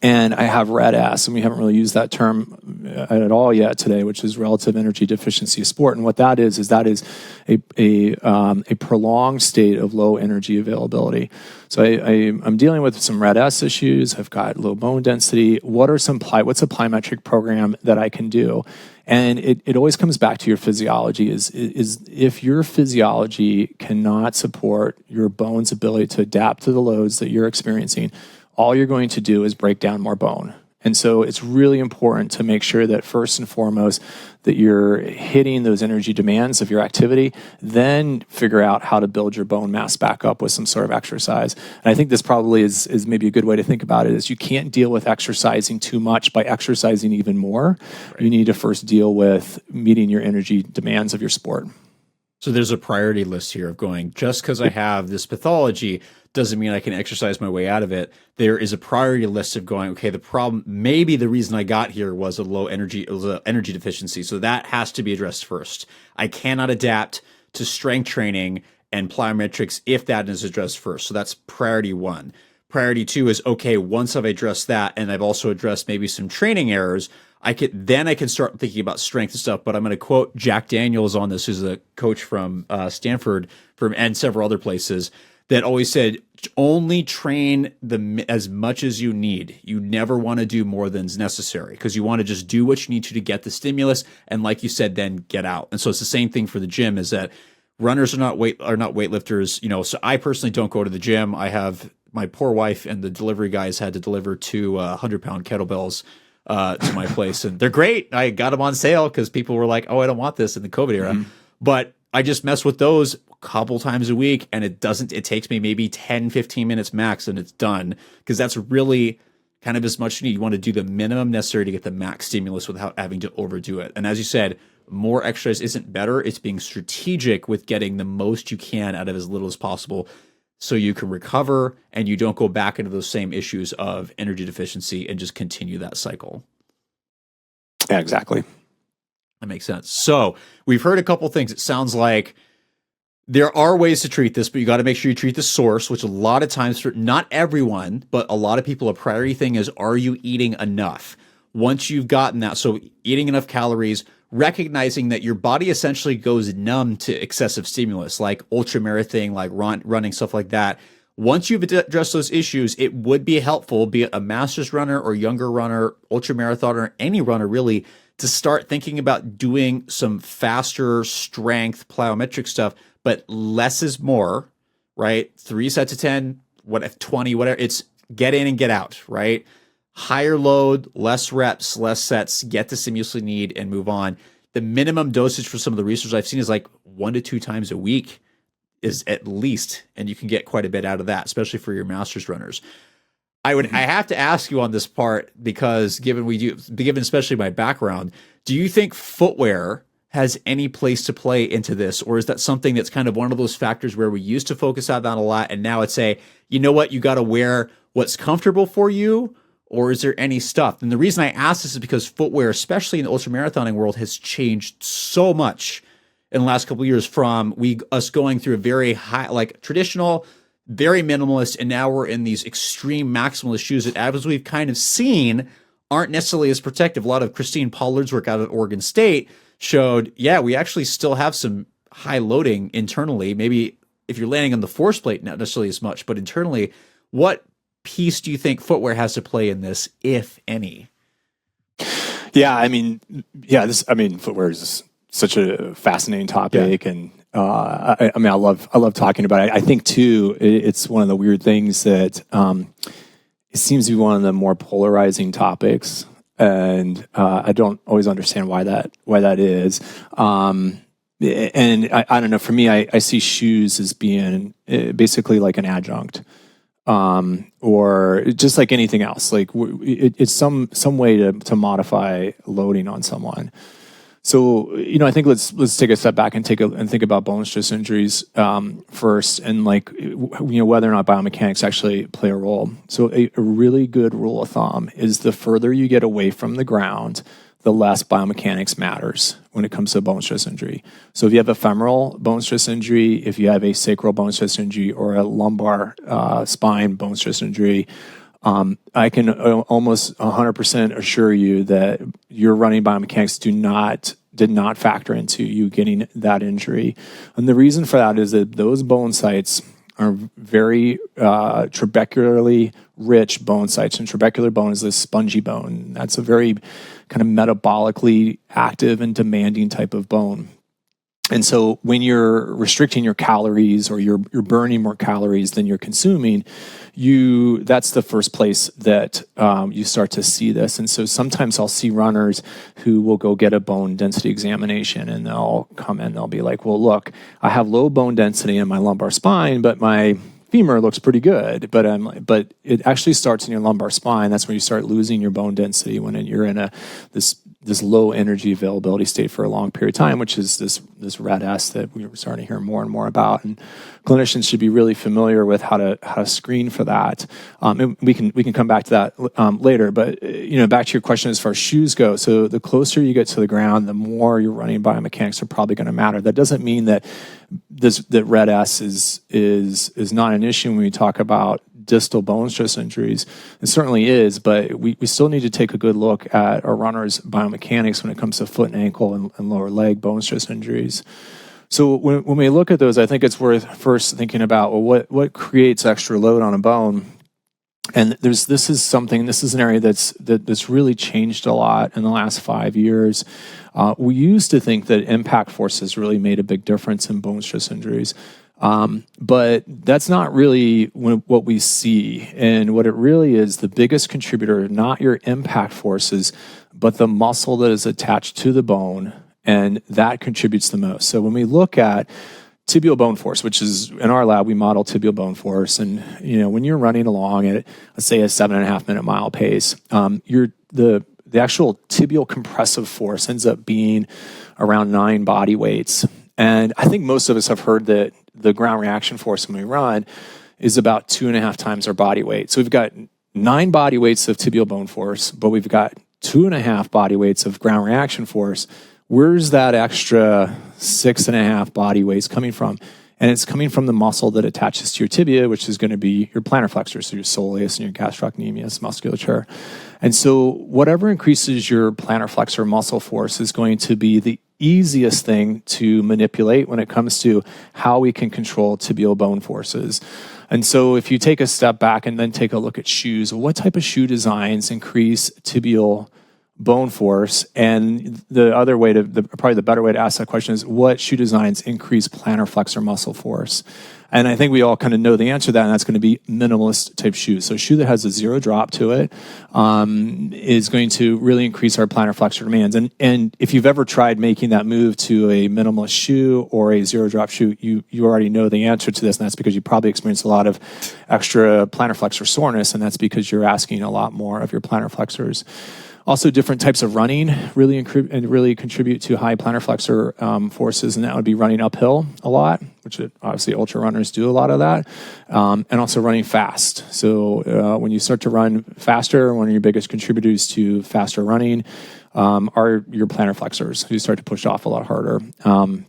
and I have RED-S, and we haven't really used that term at all yet today, which is relative energy deficiency of sport. And what that is a prolonged state of low energy availability. So I'm dealing with some RED-S issues. I've got low bone density. What's a plyometric program that I can do? And it always comes back to your physiology. Is if your physiology cannot support your bone's ability to adapt to the loads that you're experiencing, all you're going to do is break down more bone. And so it's really important to make sure that first and foremost that you're hitting those energy demands of your activity, then figure out how to build your bone mass back up with some sort of exercise. And I think this probably is maybe a good way to think about it, is you can't deal with exercising too much by exercising even more. Right. You need to first deal with meeting your energy demands of your sport. So there's a priority list here of going, just because I have this pathology doesn't mean I can exercise my way out of it. There is a priority list of going, okay, the problem, maybe the reason I got here was a low energy, energy deficiency. So that has to be addressed first. I cannot adapt to strength training and plyometrics if that is addressed first. So that's priority 1. Priority 2 is, okay, once I've addressed that and I've also addressed maybe some training errors, I can start thinking about strength and stuff. But I'm going to quote Jack Daniels on this, who's a coach from Stanford and several other places, that always said, only train as much as you need. You never want to do more than's necessary, because you want to just do what you need to get the stimulus. And like you said, then get out. And so it's the same thing for the gym, is that runners are not weightlifters. So I personally don't go to the gym. I have my poor wife and the delivery guys had to deliver 2 100-pound kettlebells to my place, and they're great. I got them on sale because people were like, "Oh, I don't want this" in the COVID era. Mm-hmm. But I just mess with those a couple times a week, and it takes me maybe 10-15 minutes max, and it's done, because that's really kind of as much you need. You want to do the minimum necessary to get the max stimulus without having to overdo it. And as you said, more exercise isn't better. It's being strategic with getting the most you can out of as little as possible, so you can recover and you don't go back into those same issues of energy deficiency and just continue that cycle. Yeah, exactly. That makes sense. So we've heard a couple things. It sounds like there are ways to treat this, but you got to make sure you treat the source, which a lot of times, for not everyone, but a lot of people, a priority thing is, are you eating enough? Once you've gotten that, so eating enough calories, recognizing that your body essentially goes numb to excessive stimulus, like ultramarathon, like running, stuff like that. Once you've addressed those issues, it would be helpful, be it a master's runner or younger runner, ultramarathoner, any runner really, to start thinking about doing some faster strength plyometric stuff, but less is more, right? 3 sets of 10, 20, whatever. It's get in and get out, right? Higher load, less reps, less sets, get the stimulus you need and move on. The minimum dosage for some of the research I've seen is like 1 to 2 times a week is at least, and you can get quite a bit out of that, especially for your masters runners. I have to ask you on this part, because given especially my background, do you think footwear has any place to play into this? Or is that something that's kind of one of those factors where we used to focus on that a lot, and now it's you know what, you got to wear what's comfortable for you? Or is there any stuff? And the reason I ask this is because footwear, especially in the ultramarathoning world, has changed so much in the last couple of years, from us going through a very high, like traditional, very minimalist, and now we're in these extreme maximalist shoes that, as we've kind of seen, aren't necessarily as protective. A lot of Christine Pollard's work out of Oregon State showed, we actually still have some high loading internally. Maybe if you're landing on the force plate, not necessarily as much, but internally, what piece do you think footwear has to play in this, if any? Footwear is such a fascinating topic, and I love talking about it. I think too, it's one of the weird things that it seems to be one of the more polarizing topics, and I don't always understand why that is. And I don't know. For me, I see shoes as being basically like an adjunct, or just like anything else. Like it's some way to modify loading on someone. So, I think let's take a step back and think about bone stress injuries first, and whether or not biomechanics actually play a role. So a really good rule of thumb is the further you get away from the ground, the less biomechanics matters when it comes to bone stress injury. So if you have a femoral bone stress injury, if you have a sacral bone stress injury, or a lumbar spine bone stress injury, I can almost 100% assure you that your running biomechanics did not factor into you getting that injury. And the reason for that is that those bone sites are very trabecularly rich bone sites. And trabecular bone is this spongy bone. That's a very kind of metabolically active and demanding type of bone. And so when you're restricting your calories, or you're burning more calories than you're consuming, that's the first place that you start to see this. And so sometimes I'll see runners who will go get a bone density examination, and they'll come in, they'll be like, well, look, I have low bone density in my lumbar spine, but my femur looks pretty good. But it actually starts in your lumbar spine. That's where you start losing your bone density when you're in this low energy availability state for a long period of time, which is this red S that we're starting to hear more and more about. And clinicians should be really familiar with how to screen for that. And we can come back to that later. But back to your question as far as shoes go. So the closer you get to the ground, the more your running biomechanics are probably going to matter. That doesn't mean that that red S is not an issue when we talk about distal bone stress injuries. It certainly is, but we still need to take a good look at our runners' biomechanics when it comes to foot and ankle and lower leg bone stress injuries. So when we look at those, I think it's worth first thinking about, well, what creates extra load on a bone? And this is an area that's really changed a lot in the last 5 years. We used to think that impact forces really made a big difference in bone stress injuries. But that's not really what we see. And what it really is, the biggest contributor, not your impact forces, but the muscle that is attached to the bone, and that contributes the most. So when we look at tibial bone force, which is in our lab, we model tibial bone force. And, when you're running along at, let's say, a 7.5 minute mile pace, the actual tibial compressive force ends up being around 9 body weights. And I think most of us have heard that the ground reaction force when we run is about 2.5 times our body weight. So we've got 9 body weights of tibial bone force, but we've got 2.5 body weights of ground reaction force. Where's that extra 6.5 body weights coming from? And it's coming from the muscle that attaches to your tibia, which is going to be your plantar flexor, so your soleus and your gastrocnemius musculature. And so whatever increases your plantar flexor muscle force is going to be the easiest thing to manipulate when it comes to how we can control tibial bone forces. And so if you take a step back and then take a look at shoes, what type of shoe designs increase tibial bone force? And the other way to, probably the better way to ask that question is, what shoe designs increase plantar flexor muscle force? And I think we all kind of know the answer to that, and that's going to be minimalist type shoes. So a shoe that has a zero drop to it is going to really increase our plantar flexor demands. And if you've ever tried making that move to a minimalist shoe or a zero drop shoe, you already know the answer to this, and that's because you probably experienced a lot of extra plantar flexor soreness, and that's because you're asking a lot more of your plantar flexors. Also, different types of running really contribute to high plantar flexor forces, and that would be running uphill a lot, which obviously ultra runners do a lot of that, and also running fast. So when you start to run faster, one of your biggest contributors to faster running are your plantar flexors, who start to push off a lot harder. And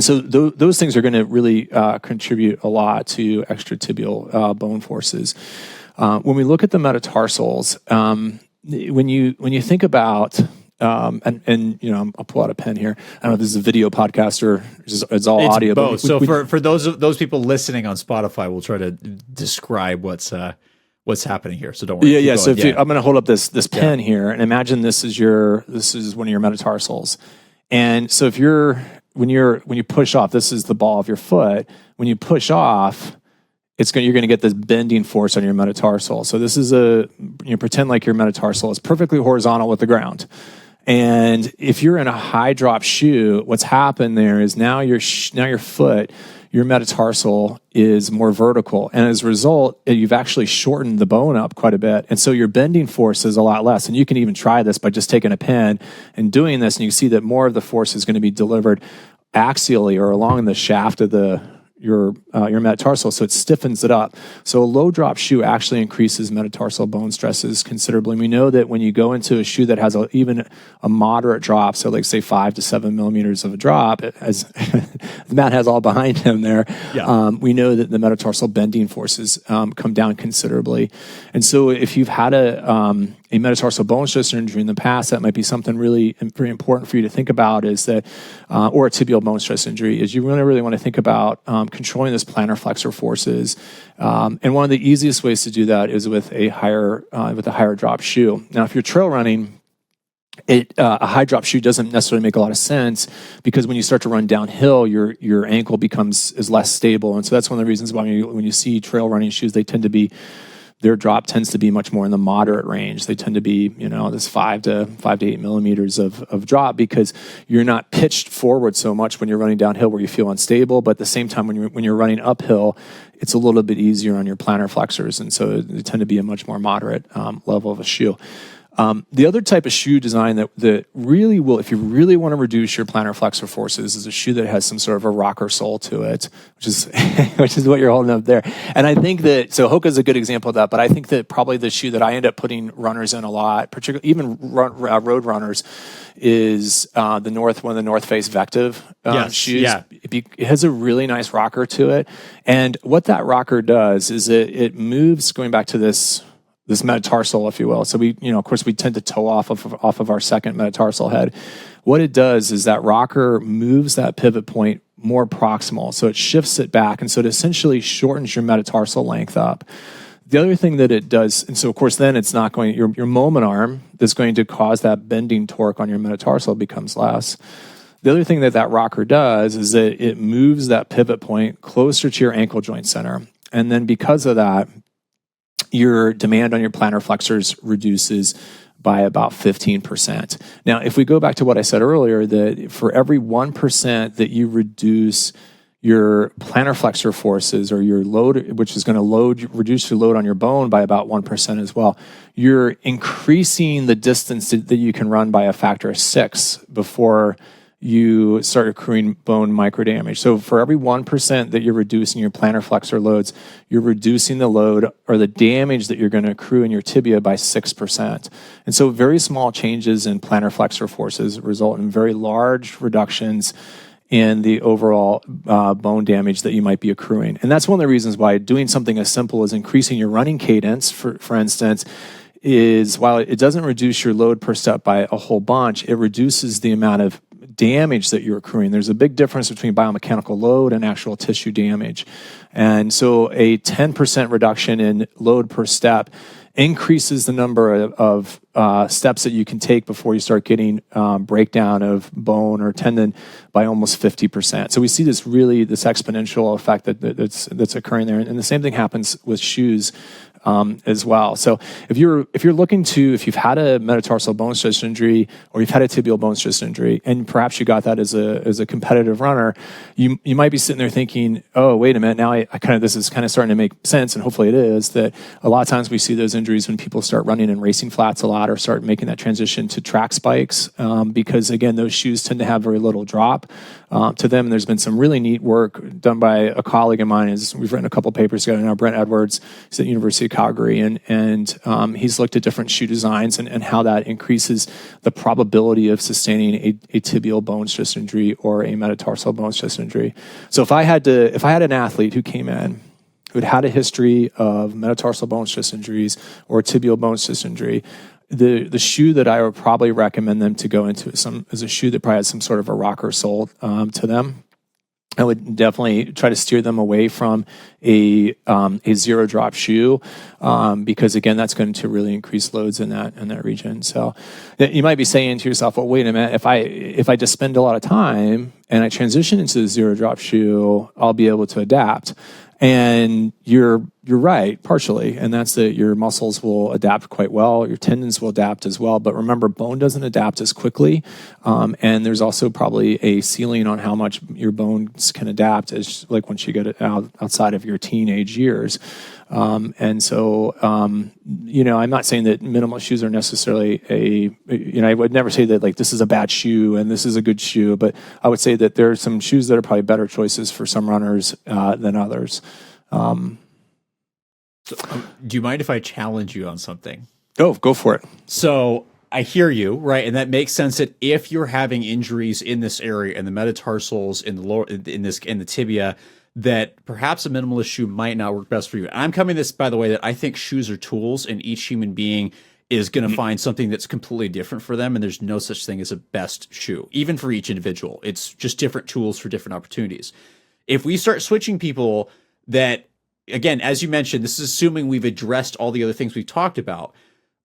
so those things are going to really contribute a lot to extratibial bone forces. When we look at the metatarsals, when you think about and you know, I'll pull out a pen here. I don't know if this is a video podcast or it's all audio. Both. So for those people listening on Spotify, we'll try to describe what's happening here. So don't worry. Yeah. So I'm going to hold up this pen here, and imagine this is one of your metatarsals. And so when you push off, this is the ball of your foot. When you push off, you're going to get this bending force on your metatarsal. So this is pretend like your metatarsal is perfectly horizontal with the ground. And if you're in a high drop shoe, what's happened there is now your foot, your metatarsal is more vertical. And as a result, you've actually shortened the bone up quite a bit. And so your bending force is a lot less. And you can even try this by just taking a pen and doing this. And you can see that more of the force is going to be delivered axially or along the shaft of your metatarsal, so it stiffens it up. So a low drop shoe actually increases metatarsal bone stresses considerably. And we know that when you go into a shoe that has even a moderate drop, so like say 5 to 7 millimeters of a drop, as Matt has all behind him there, we know that the metatarsal bending forces come down considerably. And so if you've had a metatarsal bone stress injury in the past, that might be something really very important for you to think about, is that, or a tibial bone stress injury, is you really want to think about controlling those plantar flexor forces. And one of the easiest ways to do that is with a higher drop shoe. Now, if you're trail running, a high drop shoe doesn't necessarily make a lot of sense, because when you start to run downhill, your ankle is less stable. And so that's one of the reasons why when you see trail running shoes, their drop tends to be much more in the moderate range. They tend to be, this 5 to 8 millimeters of drop, because you're not pitched forward so much when you're running downhill where you feel unstable. But at the same time, when you're running uphill, it's a little bit easier on your plantar flexors. And so they tend to be a much more moderate level of a shoe. The other type of shoe design that really will, if you really want to reduce your plantar flexor forces, is a shoe that has some sort of a rocker sole to it, which is what you're holding up there. And I think that, so Hoka is a good example of that, but I think that probably the shoe that I end up putting runners in a lot, particularly even road runners, is one of the North Face Vective shoes. Yeah. It has a really nice rocker to it. And what that rocker does is it moves, going back to this metatarsal, if you will. So we tend to toe off of our second metatarsal head. What it does is that rocker moves that pivot point more proximal. So it shifts it back. And so it essentially shortens your metatarsal length up. The other thing that it does, and so of course then it's not going, your moment arm that's going to cause that bending torque on your metatarsal becomes less. The other thing that rocker does is that it moves that pivot point closer to your ankle joint center. And then because of that, your demand on your plantar flexors reduces by about 15%. Now, if we go back to what I said earlier, that for every 1% that you reduce your plantar flexor forces, or your load, which is going to reduce your load on your bone by about 1% as well, you're increasing the distance that you can run by a factor of 6 before you start accruing bone microdamage. So for every 1% that you're reducing your plantar flexor loads, you're reducing the load or the damage that you're going to accrue in your tibia by 6%. And so very small changes in plantar flexor forces result in very large reductions and the overall bone damage that you might be accruing. And that's one of the reasons why doing something as simple as increasing your running cadence, for instance, is while it doesn't reduce your load per step by a whole bunch, it reduces the amount of damage that you're accruing. There's a big difference between biomechanical load and actual tissue damage. And so a 10% reduction in load per step increases the number of steps that you can take before you start getting breakdown of bone or tendon by almost 50%. So we see this exponential effect that's occurring there. And the same thing happens with shoes as well. So if you've had a metatarsal bone stress injury or you've had a tibial bone stress injury, and perhaps you got that as a competitive runner, you might be sitting there thinking, oh, wait a minute, now this is kind of starting to make sense, and hopefully it is, that a lot of times we see those injuries when people start running in racing flats a lot or start making that transition to track spikes, because again, those shoes tend to have very little drop to them. And there's been some really neat work done by a colleague of mine. We've written a couple papers together now, Brent Edwards. He's at the University of Calgary, and he's looked at different shoe designs and how that increases the probability of sustaining a tibial bone stress injury or a metatarsal bone stress injury. So if I had an athlete who came in who'd had a history of metatarsal bone stress injuries or tibial bone stress injury, the shoe that I would probably recommend them to go into is a shoe that probably has some sort of a rocker sole to them. I would definitely try to steer them away from a zero drop shoe, because again, that's going to really increase loads in that region. So you might be saying to yourself, well, wait a minute, if I just spend a lot of time and I transition into the zero drop shoe, I'll be able to adapt. And you're right, partially, and that's that your muscles will adapt quite well, your tendons will adapt as well. But remember, bone doesn't adapt as quickly, and there's also probably a ceiling on how much your bones can adapt, as like once you get outside of your teenage years. And so, I'm not saying that minimal shoes are necessarily I would never say that like this is a bad shoe and this is a good shoe, but I would say that there are some shoes that are probably better choices for some runners than others. Do you mind if I challenge you on something? Go for it. So I hear you, right? And that makes sense that if you're having injuries in this area and the metatarsals in the tibia, that perhaps a minimalist shoe might not work best for you. I'm coming this, by the way, that I think shoes are tools, and each human being is going to find something that's completely different for them. And there's no such thing as a best shoe, even for each individual. It's just different tools for different opportunities. If we start switching people that, again, as you mentioned, this is assuming we've addressed all the other things we've talked about.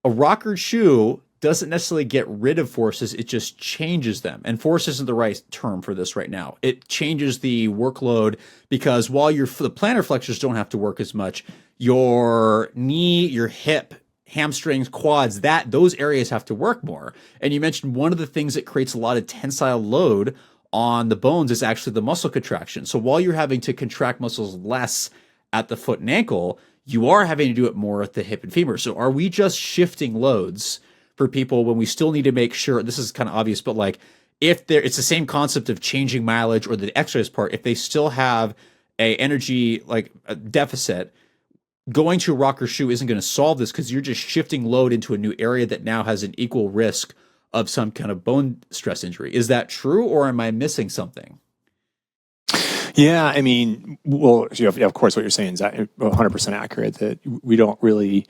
A rocker shoe doesn't necessarily get rid of forces, it just changes them. And force isn't the right term for this right now. It changes the workload, because while the plantar flexors don't have to work as much, your knee, your hip, hamstrings, quads, those areas have to work more. And you mentioned one of the things that creates a lot of tensile load on the bones is actually the muscle contraction. So while you're having to contract muscles less at the foot and ankle, you are having to do it more at the hip and femur. So are we just shifting loads for people when we still need to make sure, this is kind of obvious, but like it's the same concept of changing mileage or the exercise part, if they still have a energy like a deficit, going to a rocker shoe isn't going to solve this, because you're just shifting load into a new area that now has an equal risk of some kind of bone stress injury. Is that true, or am I missing something? Yeah, I mean, well, of course, what you're saying is 100% accurate, that we don't really,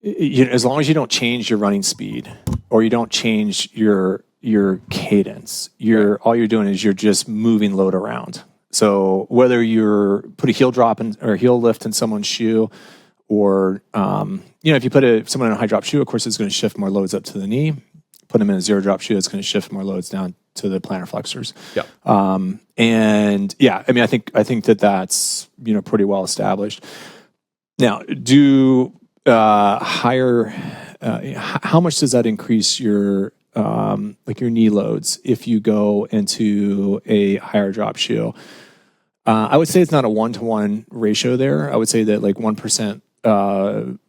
as long as you don't change your running speed or you don't change your cadence, all you're doing is you're just moving load around. So whether you're put a heel drop or heel lift in someone's shoe, or if you put someone in a high drop shoe, of course, it's going to shift more loads up to the knee. Put them in a zero drop shoe, it's going to shift more loads down to the plantar flexors. Yeah. And yeah, I mean, I think that's pretty well established. Now, how much does that increase your your knee loads if you go into a higher drop shoe? I would say it's not a 1-to-1 ratio there. I would say that like 1%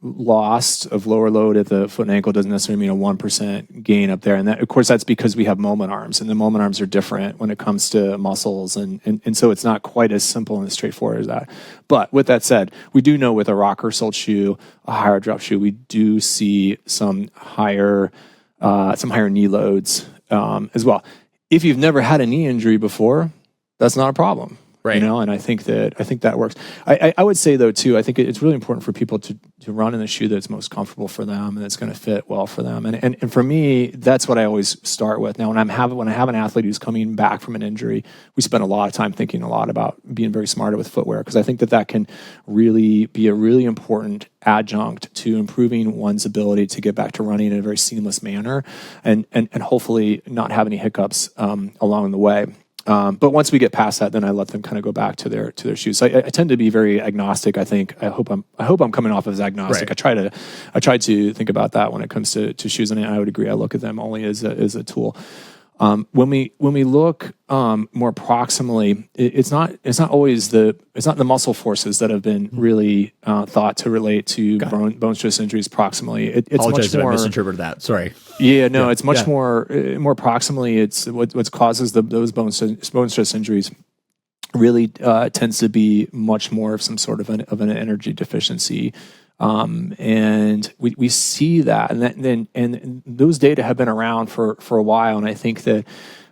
loss of lower load at the foot and ankle doesn't necessarily mean a 1% gain up there. And that, of course, that's because we have moment arms, and the moment arms are different when it comes to muscles. And so it's not quite as simple and as straightforward as that. But with that said, we do know with a rocker sole shoe, a higher drop shoe, we do see some higher knee loads as well. If you've never had a knee injury before, that's not a problem. Right. And I think that works. I would say though too, I think it's really important for people to run in the shoe that's most comfortable for them and that's going to fit well for them. And for me, that's what I always start with. Now, when I have an athlete who's coming back from an injury, we spend a lot of time thinking a lot about being very smart with footwear, because I think that can really be a really important adjunct to improving one's ability to get back to running in a very seamless manner, and hopefully not have any hiccups along the way. But once we get past that, then I let them kind of go back to their shoes. So I tend to be very agnostic. I think I hope I'm coming off as agnostic. Right. I try to think about that when it comes to shoes, and I would agree. I look at them only as a tool. When we look more proximally, it's not the muscle forces that have been really thought to relate to bone stress injuries proximally. It's Apologize much more. if I misinterpreted that. Sorry. Yeah, no, it's much more proximally. It's what causes those bone stress injuries. Really tends to be much more of some sort of an energy deficiency. And we see that, and those data have been around for a while. And I think that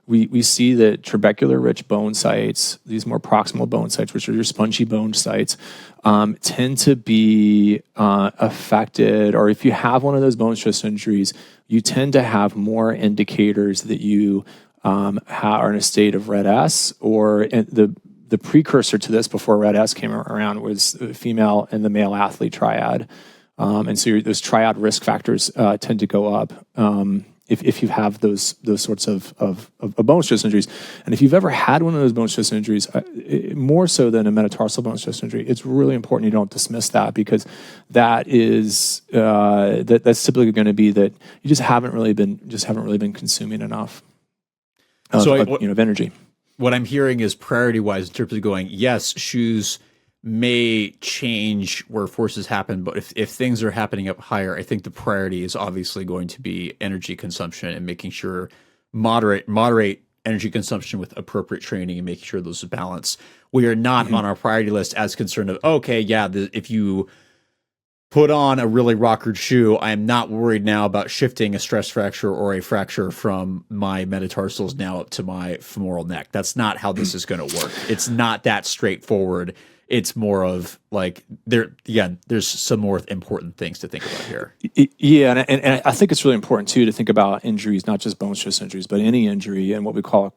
we see that trabecular rich bone sites, these more proximal bone sites, which are your spongy bone sites, tend to be affected. Or if you have one of those bone stress injuries, you tend to have more indicators that you are in a state of red S, or the precursor to this before Red S came around was the female and the male athlete triad. And so those triad risk factors tend to go up if you have those sorts of bone stress injuries. And if you've ever had one of those bone stress injuries, more so than a metatarsal bone stress injury, it's really important you don't dismiss that, because that is that's typically going to be that you just haven't really been consuming enough of energy. What I'm hearing is priority-wise in terms of going, yes, shoes may change where forces happen, but if things are happening up higher, I think the priority is obviously going to be energy consumption and making sure moderate energy consumption with appropriate training and making sure those are balanced. We are not on our priority list as concerned of, if you put on a really rockered shoe, I am not worried now about shifting a stress fracture or a fracture from my metatarsals now up to my femoral neck. That's not how this is going to work. It's not that straightforward. It's more of like there's some more important things to think about here. Yeah, and I think it's really important too to think about injuries, not just bone stress injuries, but any injury, and what we call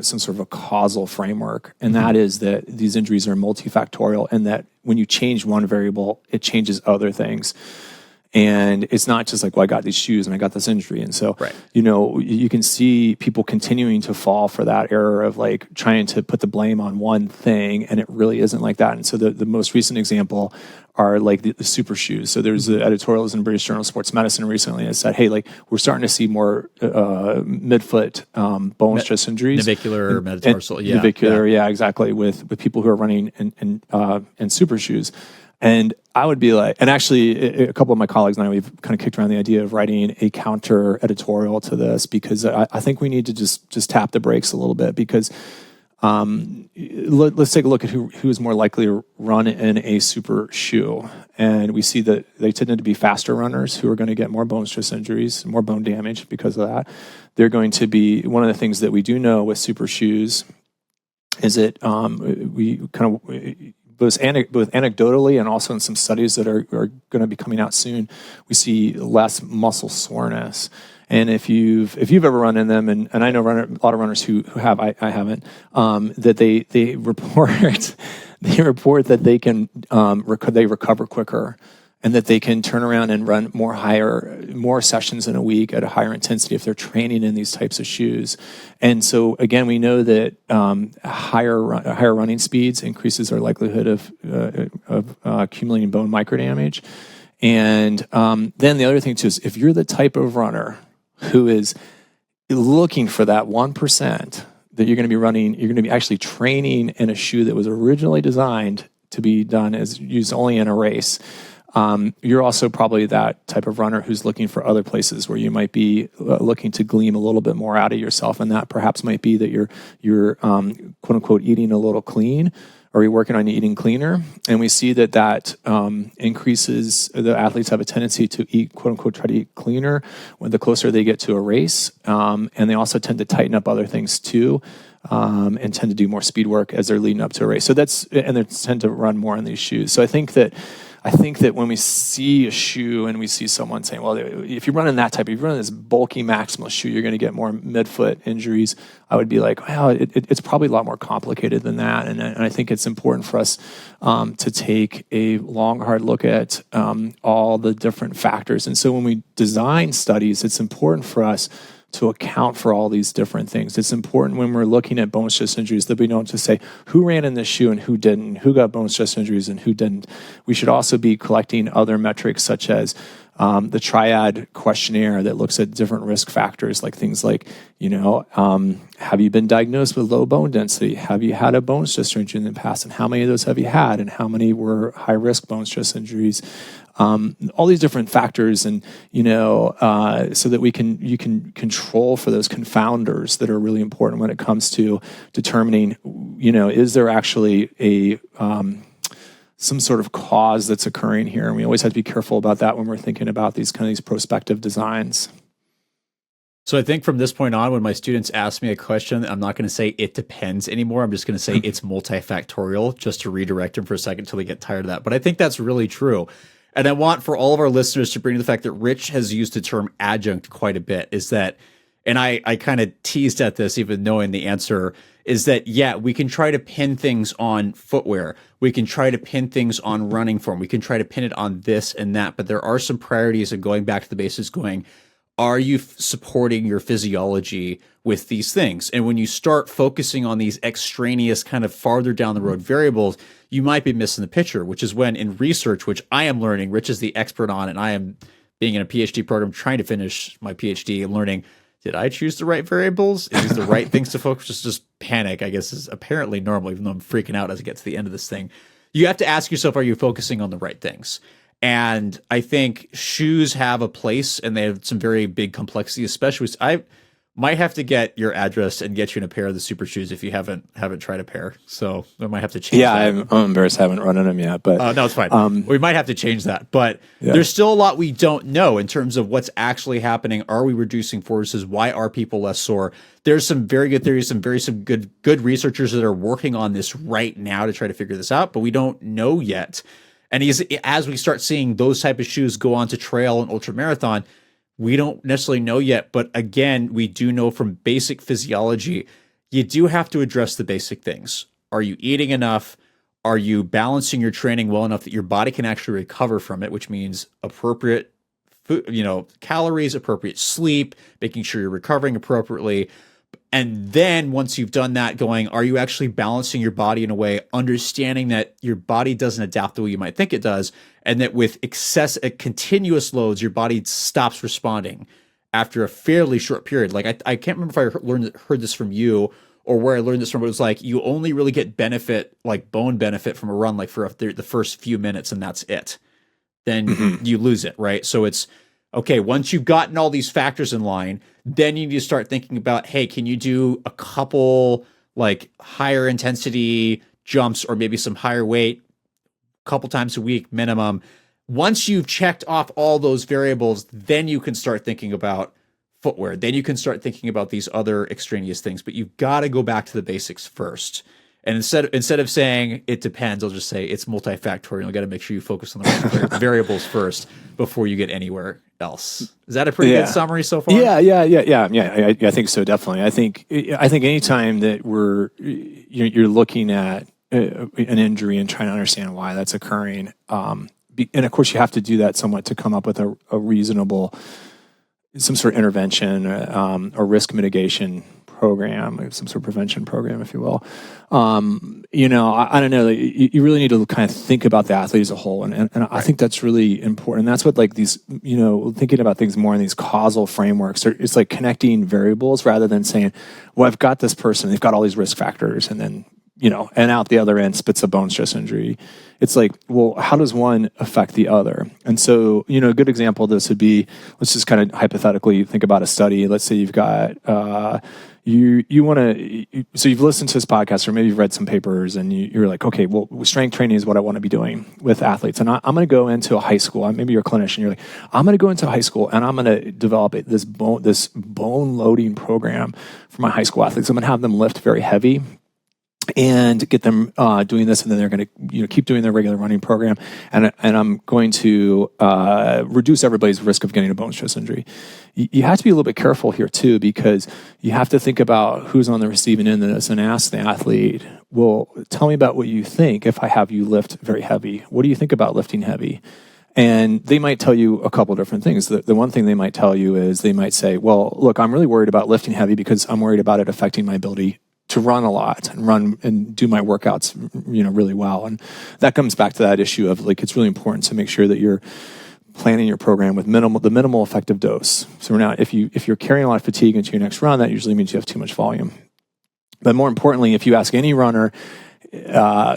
some sort of a causal framework. And that is that these injuries are multifactorial, and that when you change one variable, it changes other things. And it's not just like, well, I got these shoes and I got this injury. And so, you can see people continuing to fall for that error of like trying to put the blame on one thing, and it really isn't like that. And so the most recent example are like the super shoes. So there's the editorials in British Journal of Sports Medicine recently that said, hey, like we're starting to see more midfoot bone stress injuries. Navicular, metatarsal. Navicular, exactly, with people who are running in super shoes. And I would be like, and actually a couple of my colleagues and I, we've kind of kicked around the idea of writing a counter editorial to this, because I think we need to just tap the brakes a little bit, because let's take a look at who is more likely to run in a super shoe. And we see that they tend to be faster runners who are going to get more bone stress injuries, more bone damage because of that. They're going to be, one of the things that we do know with super shoes is that we kind of, both anecdotally and also in some studies that are going to be coming out soon, we see less muscle soreness. And if you've ever run in them, and I know a lot of runners who have, I haven't, that they report that they can they recover quicker, and that they can turn around and run more sessions in a week at a higher intensity if they're training in these types of shoes. And so again, we know that higher running speeds increases our likelihood of accumulating bone microdamage. And then the other thing too is, if you're the type of runner who is looking for that 1% that you're going to be running, you're going to be actually training in a shoe that was originally designed to be done as used only in a race. You're also probably that type of runner who's looking for other places where you might be looking to glean a little bit more out of yourself, and that perhaps might be that you're quote unquote eating a little clean, or you're working on eating cleaner. And we see that increases. The athletes have a tendency to eat, quote unquote, try to eat cleaner when the closer they get to a race, and they also tend to tighten up other things too. and tend to do more speed work as they're leading up to a race. So and they tend to run more in these shoes. So I think that when we see a shoe and we see someone saying, well, if you're running that type, if you're running this bulky maximalist shoe, you're going to get more midfoot injuries. I would be like, well, it's probably a lot more complicated than that. And I think it's important for us to take a long, hard look at all the different factors. And so when we design studies, it's important for us to account for all these different things. It's important when we're looking at bone stress injuries that we don't just say who ran in this shoe and who didn't, who got bone stress injuries and who didn't. We should also be collecting other metrics such as the triad questionnaire that looks at different risk factors, like things like, have you been diagnosed with low bone density? Have you had a bone stress injury in the past? And how many of those have you had? And how many were high risk bone stress injuries? All these different factors, and so that you can control for those confounders that are really important when it comes to determining, is there actually a some sort of cause that's occurring here, and we always have to be careful about that when we're thinking about these prospective designs. So I think from this point on, when my students ask me a question, I'm not going to say it depends anymore. I'm just going to say it's multifactorial, just to redirect them for a second until they get tired of that. But I think that's really true. And I want for all of our listeners to bring to the fact that Rich has used the term adjunct quite a bit, is that, and I kind of teased at this even knowing the answer, is that, yeah, we can try to pin things on footwear. We can try to pin things on running form. We can try to pin it on this and that. But there are some priorities of going back to the basics going, are you supporting your physiology with these things? And when you start focusing on these extraneous kind of farther down the road variables, you might be missing the picture, which is when in research, which I am learning, Rich is the expert on, and I am being in a PhD program trying to finish my PhD and learning, did I choose the right variables? Is these the right things to focus? Just panic, I guess, is apparently normal, even though I'm freaking out as I get to the end of this thing. You have to ask yourself, are you focusing on the right things? And I think shoes have a place, and they have some very big complexity, especially with, I might have to get your address and get you in a pair of the super shoes if you haven't tried a pair. So we might have to change that. I'm embarrassed I haven't run in them yet, but no, it's fine. We might have to change that, but there's still a lot we don't know in terms of what's actually happening. Are we reducing forces? Why are people less sore? There's some very good theories, some good researchers that are working on this right now to try to figure this out, but we don't know yet. And as we start seeing those type of shoes go on to trail and ultra marathon, we don't necessarily know yet. But again, we do know from basic physiology, you do have to address the basic things. Are you eating enough? Are you balancing your training well enough that your body can actually recover from it, which means appropriate food, calories, appropriate sleep, making sure you're recovering appropriately. And then once you've done that, going, are you actually balancing your body in a way, understanding that your body doesn't adapt the way you might think it does, and that with continuous loads, your body stops responding after a fairly short period. Like I can't remember if I heard this from you or where I learned this from, but it was like you only really get benefit, like bone benefit from a run, like for the first few minutes, and that's it. Then you lose it, right? So it's, okay, once you've gotten all these factors in line, then you need to start thinking about, hey, can you do a couple like higher intensity jumps or maybe some higher weight a couple times a week minimum. Once you've checked off all those variables, then you can start thinking about footwear. Then you can start thinking about these other extraneous things, but you've got to go back to the basics first. And instead of saying it depends, I'll just say it's multifactorial. You got to make sure you focus on the right variables first before you get anywhere else. Is that a pretty good summary so far? Yeah. I think so. Definitely. I think anytime that you're looking at an injury and trying to understand why that's occurring, and of course you have to do that somewhat to come up with a reasonable, some sort of intervention or risk mitigation program, some sort of prevention program, if you will. I don't know. You really need to kind of think about the athlete as a whole, and I think that's really important. And that's what like these, thinking about things more in these causal frameworks. It's like connecting variables rather than saying, "Well, I've got this person; they've got all these risk factors," and then and out the other end spits a bone stress injury. It's like, well, how does one affect the other? And so, a good example of this would be, let's just kind of hypothetically think about a study. Let's say you've got, so you've listened to this podcast, or maybe you've read some papers, and you're like, okay, well, strength training is what I want to be doing with athletes. And I'm going to go into a high school. Maybe you're a clinician. You're like, I'm going to go into a high school and I'm going to develop this bone loading program for my high school athletes. I'm going to have them lift very heavy and get them doing this, and then they're going to keep doing their regular running program, and I'm going to reduce everybody's risk of getting a bone stress injury. You have to be a little bit careful here too, because you have to think about who's on the receiving end of this and ask the athlete, well, tell me about what you think if I have you lift very heavy. What do you think about lifting heavy? And they might tell you a couple different things. The one thing they might tell you is they might say, well, look, I'm really worried about lifting heavy because I'm worried about it affecting my ability to run a lot and run and do my workouts, really well. And that comes back to that issue of like, it's really important to make sure that you're planning your program with the minimal effective dose. So now, if you're carrying a lot of fatigue into your next run, that usually means you have too much volume. But more importantly, if you ask any runner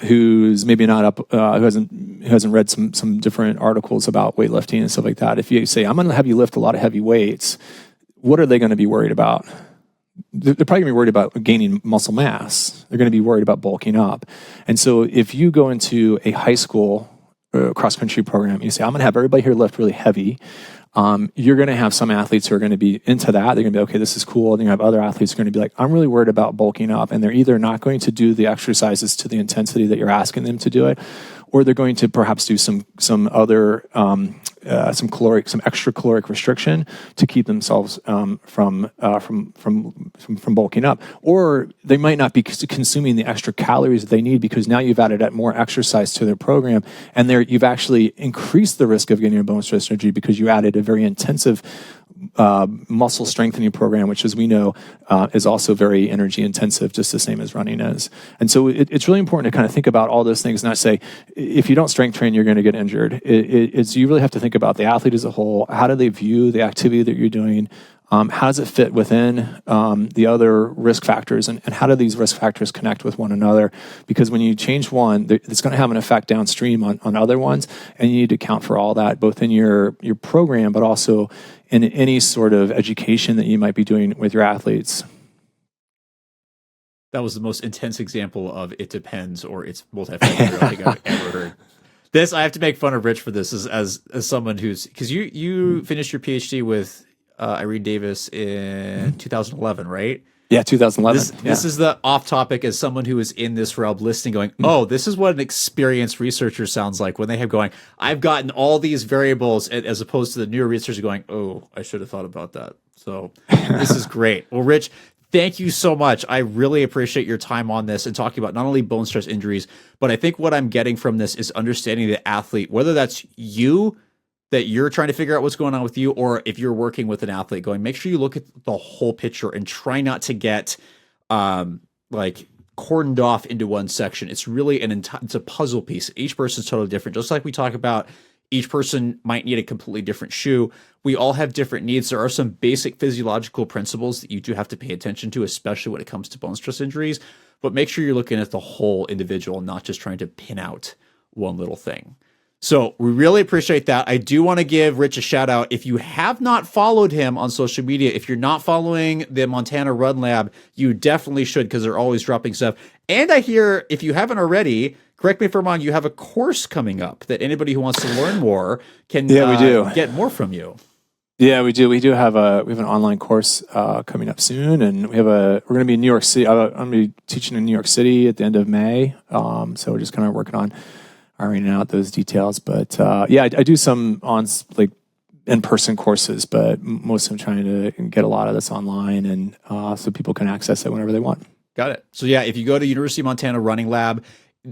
who's maybe not up, who hasn't read some different articles about weightlifting and stuff like that, if you say, I'm going to have you lift a lot of heavy weights, what are they going to be worried about? They're probably going to be worried about gaining muscle mass. They're going to be worried about bulking up. And so if you go into a high school cross-country program, you say, I'm going to have everybody here lift really heavy. You're going to have some athletes who are going to be into that. They're going to be, okay, this is cool. And you have other athletes who are going to be like, I'm really worried about bulking up. And they're either not going to do the exercises to the intensity that you're asking them to do it, or they're going to perhaps do some other some extra caloric restriction to keep themselves from bulking up, or they might not be consuming the extra calories that they need because now you've added more exercise to their program, and you've actually increased the risk of getting a bone stress injury because you added a very intensive muscle strengthening program, which, as we know, is also very energy intensive, just the same as running is. And so it's really important to kind of think about all those things, not say, if you don't strength train, you're going to get injured. You really have to think about the athlete as a whole. How do they view the activity that you're doing? How does it fit within the other risk factors, and how do these risk factors connect with one another? Because when you change one, it's going to have an effect downstream on other ones, and you need to account for all that, both in your program, but also in any sort of education that you might be doing with your athletes. That was the most intense example of it depends, or it's multifactorial I think I've ever heard. This, I have to make fun of Rich for this as someone who's, because you finished your PhD with Irene Davis in 2011, right? Yeah, 2011. This is the off topic as someone who is in this realm listening going, oh, this is what an experienced researcher sounds like when they have going, I've gotten all these variables, as opposed to the newer researcher going, oh, I should have thought about that. So this is great. Well, Rich, thank you so much. I really appreciate your time on this and talking about not only bone stress injuries, but I think what I'm getting from this is understanding the athlete, whether that's you, that you're trying to figure out what's going on with you, or if you're working with an athlete going, make sure you look at the whole picture and try not to get like cordoned off into one section. It's really it's a puzzle piece. Each person's totally different. Just like we talk about, each person might need a completely different shoe. We all have different needs. There are some basic physiological principles that you do have to pay attention to, especially when it comes to bone stress injuries, but make sure you're looking at the whole individual, not just trying to pin out one little thing. So we really appreciate that. I do want to give Rich a shout out. If you have not followed him on social media, if you're not following the Montana Run Lab, you definitely should, because they're always dropping stuff. And I hear, if you haven't already, correct me if I'm wrong, you have a course coming up that anybody who wants to learn more can we do. Get more from you. Yeah, we do. We have an online course coming up soon, and we're going to be in New York City. I'm going to be teaching in New York City at the end of May. So we're just kind of working on ironing out those details. But I do some in-person courses, but most of them trying to get a lot of this online, and so people can access it whenever they want. Got it. So yeah, if you go to University of Montana Running Lab,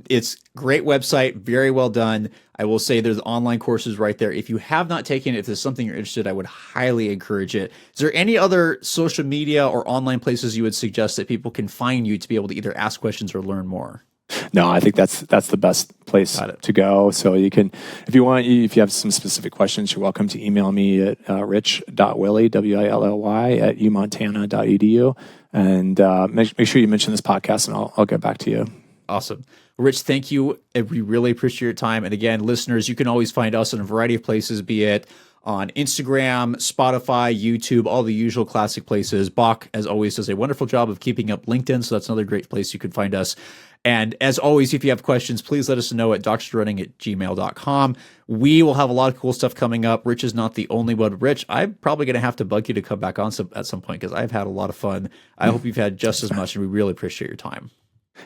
it's great website, very well done. I will say there's online courses right there. If you have not taken it, if there's something you're interested, I would highly encourage it. Is there any other social media or online places you would suggest that people can find you to be able to either ask questions or learn more? No, I think that's the best place to go. So you can, if you have some specific questions, you're welcome to email me at rich.willy, WILLY, at umontana.edu. And make sure you mention this podcast, and I'll get back to you. Awesome. Rich, thank you. We really appreciate your time. And again, listeners, you can always find us in a variety of places, be it on Instagram, Spotify, YouTube, all the usual classic places. Bach, as always, does a wonderful job of keeping up LinkedIn, so that's another great place you can find us. And as always, if you have questions, please let us know at doctorsrunning@gmail.com. We will have a lot of cool stuff coming up. Rich is not the only one. Rich, I'm probably going to have to bug you to come back on at some point because I've had a lot of fun. I hope you've had just as much, and we really appreciate your time.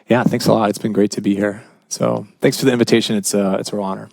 Yeah, thanks a lot. It's been great to be here. So thanks for the invitation. It's a real honor.